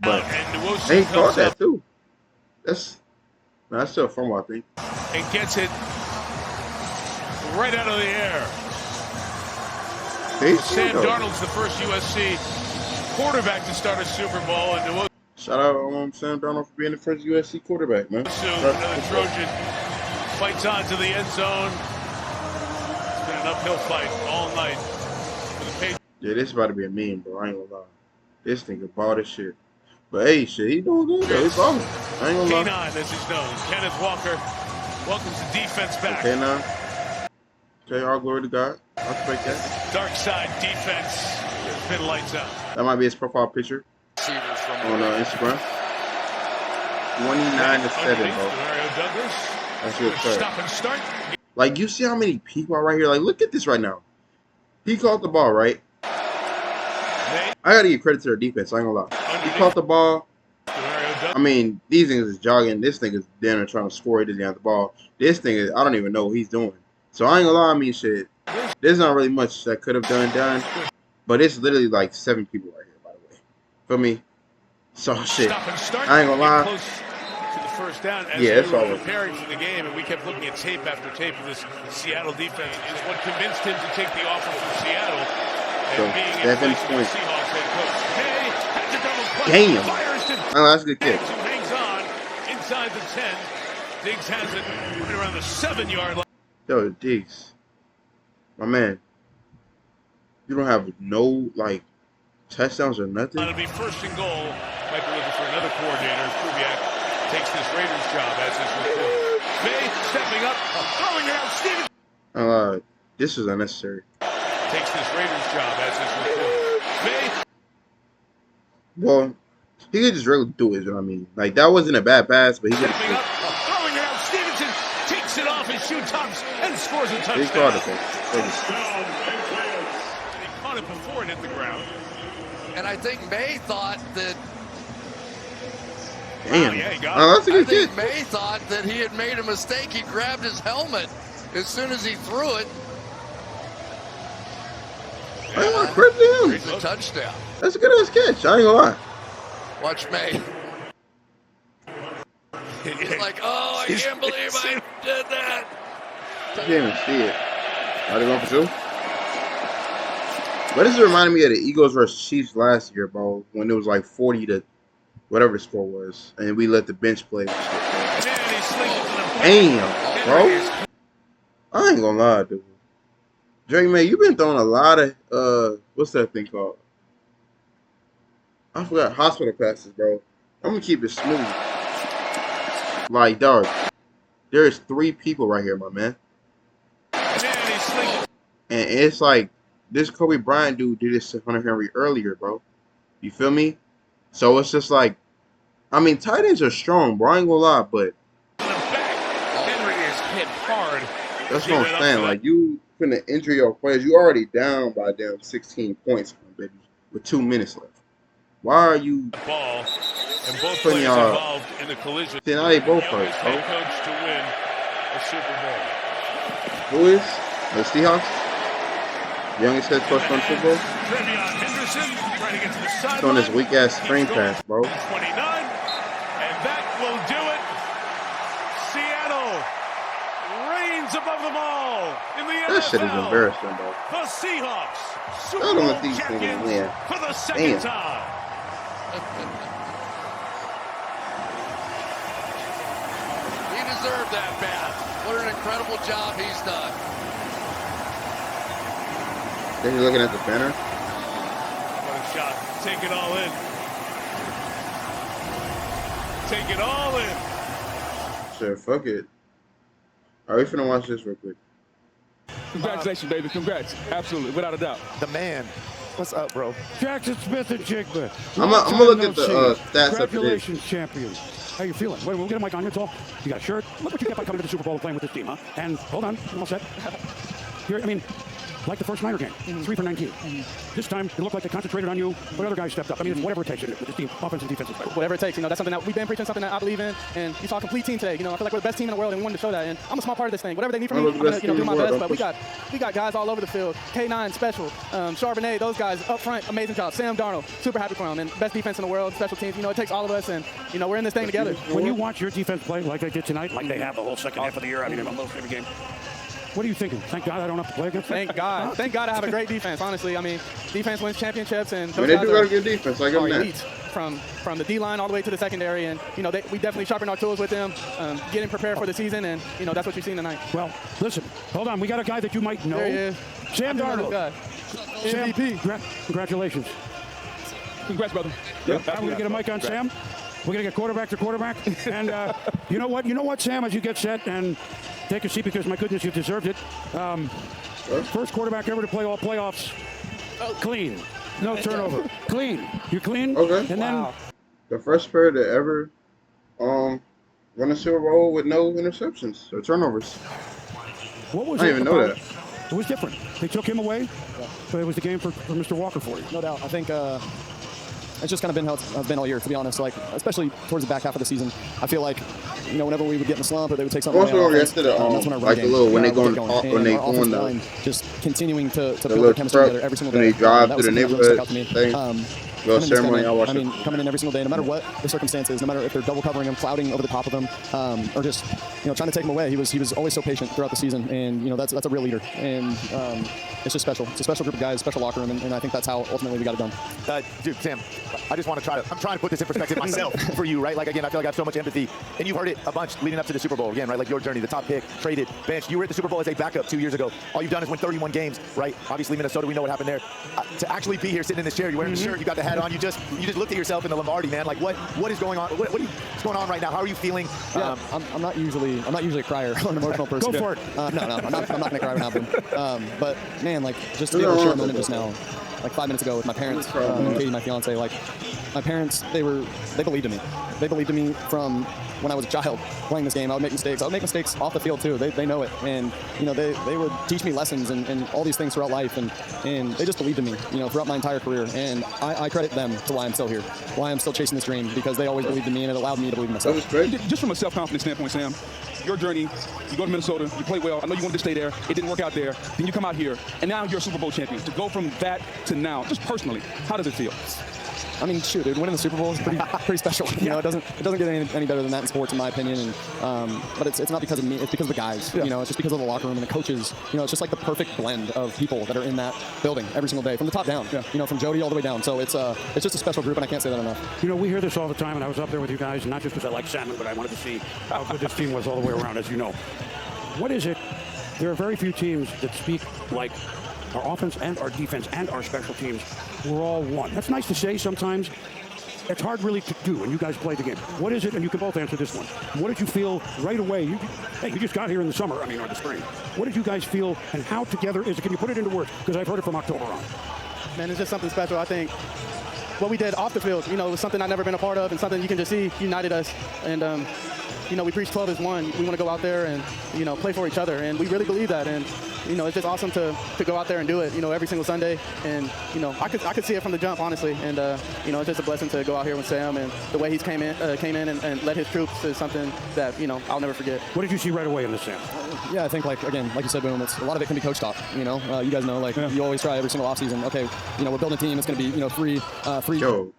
A: But he caught that too. That's still a fumble, I think.
B: And gets it right out of the air. Sam Darnold's the first USC quarterback to start a Super Bowl. And
A: shout out Sam Darnold for being the first USC quarterback, man.
B: Another Trojan fights on to the end zone. It's been an uphill fight all night for the Patriots.
A: Yeah, this is about to be a meme, bro. I ain't gonna lie. This nigga bought this shit. But hey, shit, he doing good, though. He's balling. I ain't gonna lie.
B: K9, as he's known. Kenneth Walker welcomes the defense back.
A: Okay, now. Okay, all glory to God. I'll expect that.
B: Dark side defense has been lights out.
A: That might be his profile picture on Instagram. 29-7, bro. That's good start.
B: Stop and start.
A: Like, you see how many people are right here? Like, look at this right now. He caught the ball, right? I gotta give credit to their defense. I ain't gonna lie. He caught the ball. I mean, these niggas is jogging. This nigga's down trying to score. He doesn't have the ball. This thing is, I don't even know what he's doing. So I ain't gonna lie, I mean, shit. There's not really much that could have done. But it's literally like 7 people right here, by the way. For me. So, shit. I ain't gonna lie.
B: To the first down as
A: yeah,
B: we were preparing for the game, and we kept looking at tape after tape of this Seattle defense. Is what convinced him to take the offer from Seattle.
A: So,
B: and
A: 7 points.
B: Seahawks head coach. Hey, that's a double play.
A: Damn. Oh, that's a good kick.
B: Hangs on inside the 10. Diggs has it right around the 7-yard line.
A: Yo, Diggs, my man, you don't have no, like, touchdowns or nothing?
B: It'll be first and goal. Might be looking for another. Takes this Raiders job as his recruit. May stepping up, throwing it out. Stevenson.
A: This is unnecessary.
B: Takes this Raiders job as his recruit. May.
A: Well, he could just really do it. You know what I mean? Like, that wasn't a bad pass, but he could
B: stepping up, throwing it out. Stevenson takes it off his shoe tops and scores a touchdown.
A: He caught it.
B: He caught it before it hit the ground.
C: And I think May thought that.
A: Damn.
B: Oh, yeah, he got
A: it. That's a good
C: I think
A: kick.
C: May thought that he had made a mistake. He grabbed his helmet as soon as he threw it.
A: Yeah, credit to him.
C: It's a touchdown.
A: That's a good ass catch. I ain't gonna lie.
C: Watch May. He's like, oh, I can't believe I did that.
A: I can't even see it. Are they going for two? But this is reminding me of the Eagles versus Chiefs last year, bro, when it was like 40 to whatever the score was, and we let the bench play. Damn, bro. I ain't gonna lie, dude. Drake, man, you've been throwing a lot of what's that thing called? I forgot. Hospital passes, bro. I'm gonna keep it smooth. Like, dog, there's 3 people right here, my man. And it's like this Kobe Bryant dude did this to Hunter Henry earlier, bro. You feel me? So it's just like, I mean, tight ends are strong, bro. I ain't gonna lie, but
B: Henry is hit hard.
A: that's what I'm saying. Like, you finna injure your players. You already down by damn 16 points, baby, with 2 minutes left. Why are you
B: ball and both
A: putting
B: players
A: y'all
B: involved in the collision?
A: Then they both hurt, bro.
B: Head coach to win a Super Bowl.
A: Who is the Seahawks? Youngest head coach on Super Bowl.
B: Henderson trying to get to the sideline.
A: On this weak ass screen pass, bro.
B: 29, and that will do it. Seattle reigns above them all in the NFL.
A: That shit is embarrassing, bro.
B: The Seahawks Super
A: I don't
B: Bowl
A: let these niggas
B: champions
A: win.
B: for the second
A: Damn.
B: time.
C: He deserved that bad. What an incredible job he's done.
A: Then you're looking at the banner.
B: What a shot. Take it all in. Take it all in.
A: Sure, fuck it. Alright, we finna watch this real quick.
F: Congratulations, baby. Congrats. Absolutely, without a doubt.
G: The man. What's up, bro?
H: Jackson Smith and Jigba.
A: I'm gonna look at the stats after this.
H: Congratulations, champions. How you feeling? Wait, we'll get a mic on you. It's all. You got a shirt. Look what you get by coming to the Super Bowl and playing with this team, huh? And hold on, I'm all set. Here, I mean, like the first Niner game, 3 for 19. This time, it looked like they concentrated on you, but other guys stepped up. I mean, whatever it takes with this team, offense and defensive play.
I: Whatever it takes, that's something that we've been preaching, something that I believe in, and you saw a complete team today. I feel like we're the best team in the world, and we wanted to show that. And I'm a small part of this thing. Whatever they need from me, I'm gonna, do my best. But we got guys all over the field. K9 special, Charbonnet, those guys up front, amazing job. Sam Darnold, super happy for him, and best defense in the world, special teams. It takes all of us, and we're in this thing together.
H: When you watch your defense play like they did tonight, like they have the whole second half of the year, I mean, almost every game. What are you thinking? Thank God I don't have to play against them.
I: Thank God. Thank God I have a great defense, honestly. I mean, defense wins championships, and
A: those guys are good defense. Like
I: elite from the D-line all the way to the secondary. And, we definitely sharpen our tools with them, getting prepared for the season, and, that's what you've seen tonight.
H: Well, listen, hold on. We got a guy that you might know.
I: There he is.
H: Sam Darnold.
I: MVP.
H: Sam, congratulations.
F: Congrats, brother.
H: Yep. We're going to get a mic on Sam. We're going to get quarterback to quarterback. And you know what, Sam, as you get set and take a seat, because, my goodness, you deserved it. First quarterback ever to play all playoffs. Clean. No turnover. Clean. You're clean?
A: Okay.
H: And then
A: the first player to ever win a Super Bowl with no interceptions or turnovers.
H: What was
A: I didn't even know that.
H: It was different. They took him away, but it was the game for Mr. Walker for you.
I: No doubt. I think it's just kind of been how it's been all year, to be honest. Like, especially towards the back half of the season, I feel like, whenever we would get in the slump or they would take something away, that's when our run game,
A: when they go on the
I: just continuing to build the chemistry together every single day.
A: They drive through the neighborhood thing. Ceremony I watched.
I: Coming in every single day, no matter what the circumstances, no matter if they're double covering him, clouding over the top of him, or just trying to take him away. He was always so patient throughout the season, and that's a real leader, and it's just special. It's a special group of guys, special locker room, and I think that's how ultimately we got it done.
G: Dude, Sam, I just want to I'm trying to put this in perspective myself for you, right? Like, again, I feel like I have so much empathy, and you've heard it a bunch leading up to the Super Bowl, again, right? Like your journey, the top pick, traded, bench. You were at the Super Bowl as a backup 2 years ago. All you've done is win 31 games, right? Obviously, Minnesota, we know what happened there. To actually be here sitting in this chair, you're wearing the shirt, you got the hat. hat on. You just looked at yourself in the Lombardi, man. Like what is going on? What's going on right now? How are you feeling?
J: Yeah, I'm not usually a crier. I'm an emotional person.
H: Go for it.
J: No, I'm not gonna cry right now. But man, like just to be able to share a moment just now, like 5 minutes ago with my parents and Katie, my fiance. Like my parents, they believed in me. They believed in me from when I was a child playing this game. I would make mistakes. I would make mistakes off the field too. They know it, and you know they would teach me lessons and all these things throughout life, and they just believed in me, you know, throughout my entire career. And I credit them to why I'm still here, why I'm still chasing this dream, because they always believed in me, and it allowed me to believe in myself.
F: Just from a self-confidence standpoint, Sam, your journey, you go to Minnesota, you play well. I know you wanted to stay there. It didn't work out there. Then you come out here, and now you're a Super Bowl champion. To go from that to now, just personally, how does it feel?
J: I mean, shoot, dude, winning the Super Bowl is pretty special. You know, it doesn't get any better than that in sports, in my opinion. And but it's not because of me. It's because of the guys. Yeah. You know, it's just because of the locker room and the coaches. You know, it's just like the perfect blend of people that are in that building every single day, from the top down. Yeah. You know, from Jody all the way down. So it's just a special group, and I can't say that enough.
H: You know, we hear this all the time, and I was up there with you guys, not just because I like salmon, but I wanted to see how good this team was all the way around, as you know. What is it? There are very few teams that speak like our offense and our defense and our special teams. We're all one. That's nice to say sometimes. It's hard really to do when you guys play the game. What is it? And you can both answer this one. What did you feel right away? You just got here in the summer, or the spring. What did you guys feel, and how together is it? Can you put it into words? Because I've heard it from October on.
I: Man, it's just something special. I think what we did off the field, you know, it was something I've never been a part of, and something you can just see united us. And you know, we preach 12 as one. We want to go out there and, you know, play for each other, and we really believe that. And you know, it's just awesome to go out there and do it, you know, every single Sunday. And you know, I could see it from the jump, honestly. And you know, it's just a blessing to go out here with Sam, and the way he's came in and led his troops is something that, you know, I'll never forget.
H: What did you see right away in this, Sam?
J: Yeah, I think, like you said, Boom, a lot of it can be coached up. You know, you guys know, like you always try every single offseason. Okay, you know, we're building a team. It's going to be, you know, three.
A: Yo,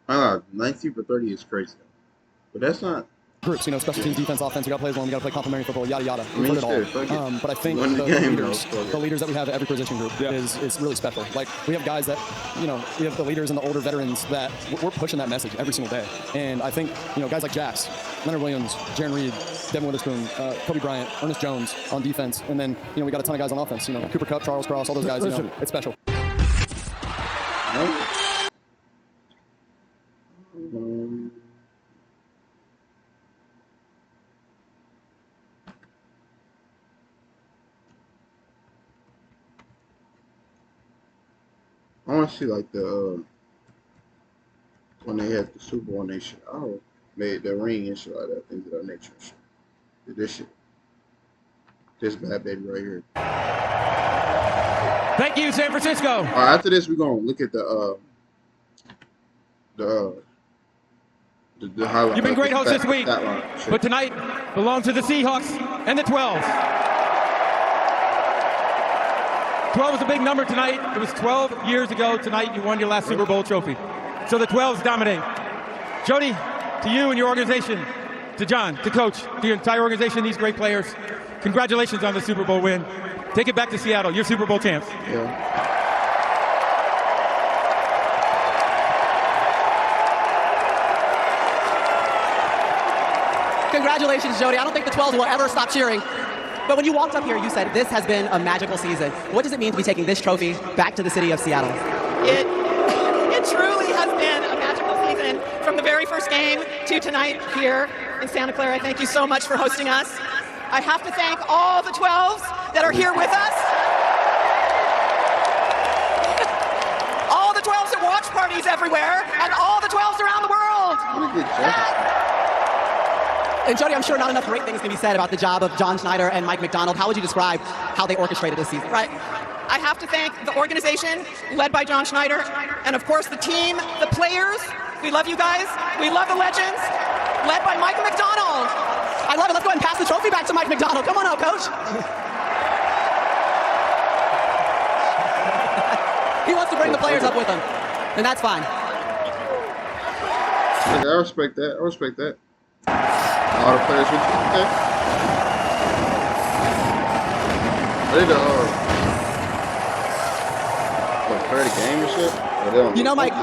A: 19 for 30 is crazy, but that's not.
J: Groups, you know, special teams, defense, offense. We got to play as one. We got to play complementary football, yada yada. We've heard it all. But I think the leaders that we have at every position group is really special. Like we have guys that, you know, we have the leaders and the older veterans that we're pushing that message every single day. And I think, you know, guys like Jax, Leonard Williams, Jaron Reed, Devin Witherspoon, Kobe Bryant, Ernest Jones on defense, and then, you know, we got a ton of guys on offense. You know, Cooper Kupp, Charles Cross, all those guys. You know, it's special.
A: I want to see like the when they had the Super Bowl and they shit. Oh, made the ring and shit like that, things of that nature. Did this shit. This bad baby right here.
K: Thank you, San Francisco.
A: All right, after this, we're gonna look at the highlight.
K: You've been great hosts this week, but tonight belongs to the Seahawks and the 12s. 12 is a big number tonight. It was 12 years ago tonight you won your last Super Bowl trophy. So the 12s dominate. Jody, to you and your organization, to John, to Coach, to your entire organization, these great players, congratulations on the Super Bowl win. Take it back to Seattle. You're Super Bowl champs.
A: Yeah.
L: Congratulations, Jody. I don't think the 12s will ever stop cheering. But when you walked up here, you said this has been a magical season. What does it mean to be taking this trophy back to the city of Seattle?
M: It truly has been a magical season from the very first game to tonight here in Santa Clara. Thank you so much for hosting us. I have to thank all the 12s that are here with us. All the 12s at watch parties everywhere, and all the 12s around the world.
L: And Jody, I'm sure not enough great things can be said about the job of John Schneider and Mike McDonald. How would you describe how they orchestrated this season?
M: Right. I have to thank the organization led by John Schneider, and of course the team, the players. We love you guys. We love the legends, led by Mike McDonald.
L: I love it. Let's go ahead and pass the trophy back to Mike McDonald. Come on out, Coach. He wants to bring the players up with him, and that's fine.
A: Okay, I respect that. I respect that. All the players with you, okay? They play the game and shit?
L: You know, Mike,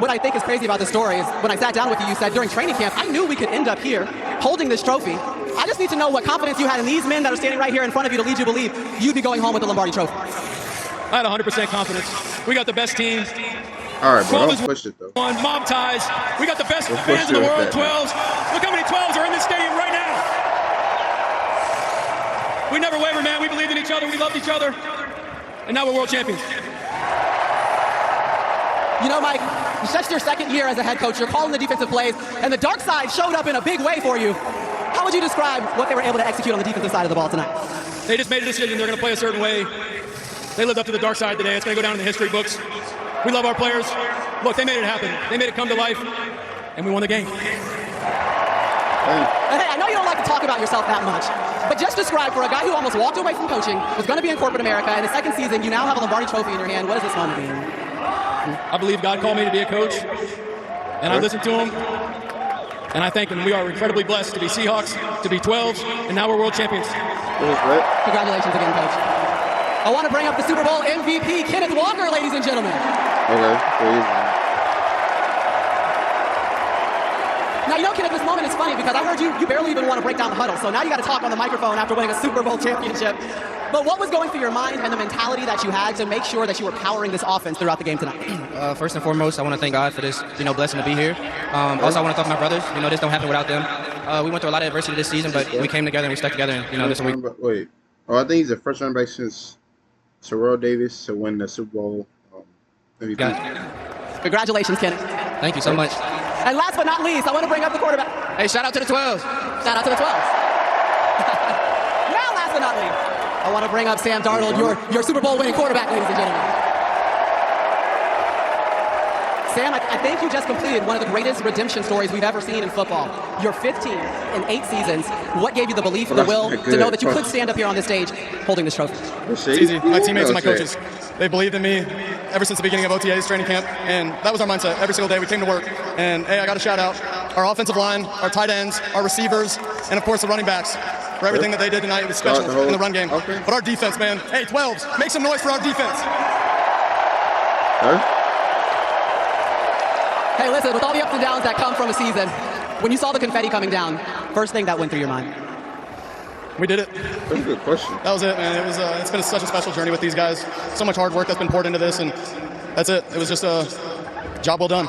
L: what I think is crazy about this story is when I sat down with you, you said during training camp, I knew we could end up here holding this trophy. I just need to know what confidence you had in these men that are standing right here in front of you to lead you believe you'd be going home with the Lombardi trophy.
K: I had 100% confidence. We got the best team.
A: All right, bro. Don't push it, though.
K: On mob ties. We got the best fans in the world, 12s. Look how many 12s are in this stadium right now. We never wavered, man. We believed in each other. We loved each other. And now we're world champions.
L: You know, Mike, it's just your second year as a head coach. You're calling the defensive plays, and the dark side showed up in a big way for you. How would you describe what they were able to execute on the defensive side of the ball tonight?
K: They just made a decision. They're going to play a certain way. They lived up to the dark side today. It's going to go down in the history books. We love our players. Look, they made it happen. They made it come to life, and we won the game.
L: Hey, I know you don't like to talk about yourself that much, but just describe for a guy who almost walked away from coaching, was going to be in corporate America, in the second season, you now have a Lombardi trophy in your hand. What does this moment mean?
K: I believe God called me to be a coach, and I listened to him, and I thank him. We are incredibly blessed to be Seahawks, to be 12s, and now we're world champions.
L: Congratulations again, Coach. I want to bring up the Super Bowl MVP, Kenneth Walker, ladies and gentlemen.
A: Okay.
L: Now, you know, Kenneth, this moment is funny because I heard you barely even want to break down the huddle. So now you got to talk on the microphone after winning a Super Bowl championship. But what was going through your mind and the mentality that you had to make sure that you were powering this offense throughout the game tonight?
N: First and foremost, I want to thank God for this, blessing to be here. Also, I want to thank my brothers. This don't happen without them. We went through a lot of adversity this season, but we came together and we stuck together. And, this week.
A: Wait. Oh, I think he's the first running back since Terrell Davis to win the Super Bowl MVP.
L: Congratulations, Kenneth.
N: Thank you so much.
L: And last but not least, I want to bring up the quarterback.
N: Hey, shout out to the 12s.
L: Shout out to the 12s. Now, last but not least, I want to bring up Sam Darnold, your Super Bowl winning quarterback, ladies and gentlemen. Sam, I think you just completed one of the greatest redemption stories we've ever seen in football. Your 15 in 8 seasons. What gave you the belief, the will, to know that you could stand up here on this stage holding this trophy?
F: It's easy. My teammates and my coaches, they believed in me ever since the beginning of OTA's training camp, and that was our mindset. Every single day we came to work, and hey, I got to shout out our offensive line, our tight ends, our receivers, and of course the running backs for everything that they did tonight. It was special in the run game. Okay. But our defense, man, hey, 12s, make some noise for our defense.
L: Hey, listen, with all the ups and downs that come from a season, when you saw the confetti coming down, first thing that went through your mind?
F: We did it.
A: That's a good question.
F: That was it, man. It's been such a special journey with these guys. So much hard work that's been poured into this, and that's it. It was just a job well done.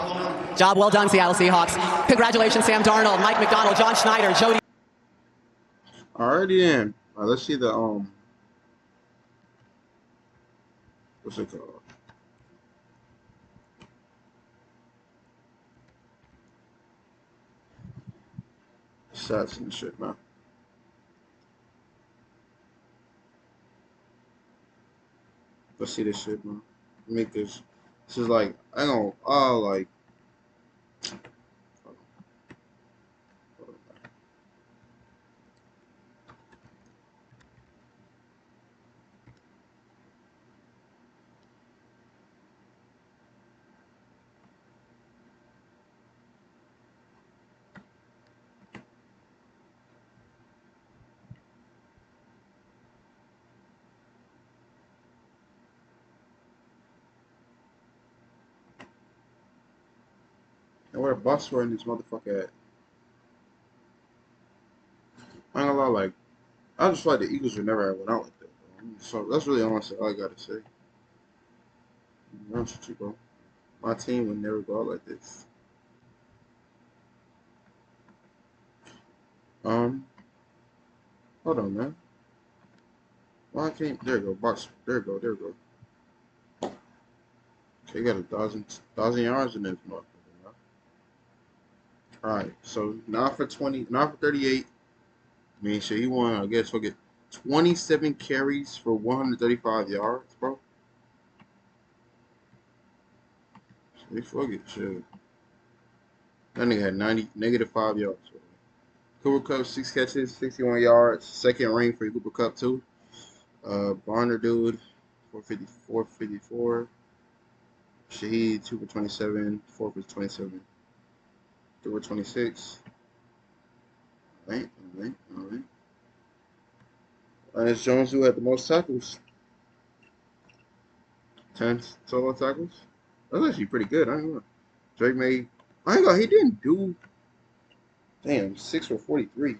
L: Job well done, Seattle Seahawks. Congratulations, Sam Darnold, Mike McDonald, John Schneider, Jody.
A: Alrighty then. All right, let's see the what's it called? Stats and shit, man. Let's see this shit, man. Make this. This is like I don't like. And where the bus were in this motherfucker at? I ain't gonna lie, like, I just feel like the Eagles would never have went out like that, bro. So that's really honestly all I gotta say. To be honest with you, bro. My team would never go out like this. Hold on, man. Why can't there you go, box. There you go. Okay, you got 1,000 yards in this motherfucker. Alright, so not for 38. I mean, shit, he won, I guess, we'll get 27 carries for 135 yards, bro. So fuck it, shit. That nigga had -5 yards. Cooper Kupp, 6 catches, 61 yards. Second ring for Cooper Kupp, too. Bonner dude, 454. Shaheed, 2 for 27, 4 for 27. 2 for 26. All right. Ernest Jones, who had the most tackles. 10 solo tackles. That's actually pretty good. I don't know. Drake made. He didn't do. Damn, 6 for 43.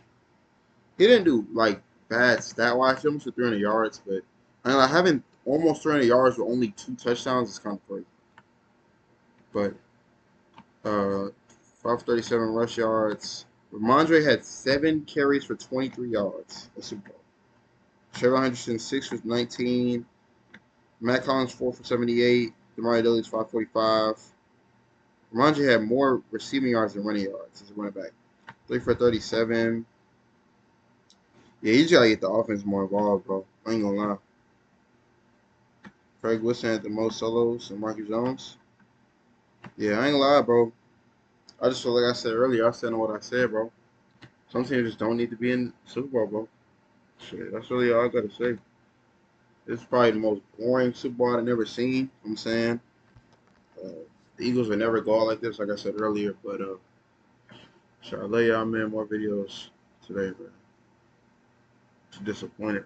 A: He didn't do like bad stat wise. He almost for 300 yards, but having almost 300 yards with only 2 touchdowns is kind of crazy. But 537 rush yards. Ramondre had 7 carries for 23 yards. That's Super Bowl. Trevor Henderson 6 for 19. Matt Collins 4 for 78. Demario Daly's 545. Ramondre had more receiving yards than running yards as a running back. 3 for 37. Yeah, you just gotta get the offense more involved, bro. I ain't gonna lie. Craig Wilson had the most solos and Marcus Jones. Yeah, I ain't gonna lie, bro. I just feel like I said earlier, I said what I said, bro. Some teams just don't need to be in the Super Bowl, bro. Shit, that's really all I gotta say. This is probably the most boring Super Bowl I've never seen. You know what I'm saying? The Eagles would never go out like this, like I said earlier, but I'll let y'all, man, more videos today, bro. It's disappointed.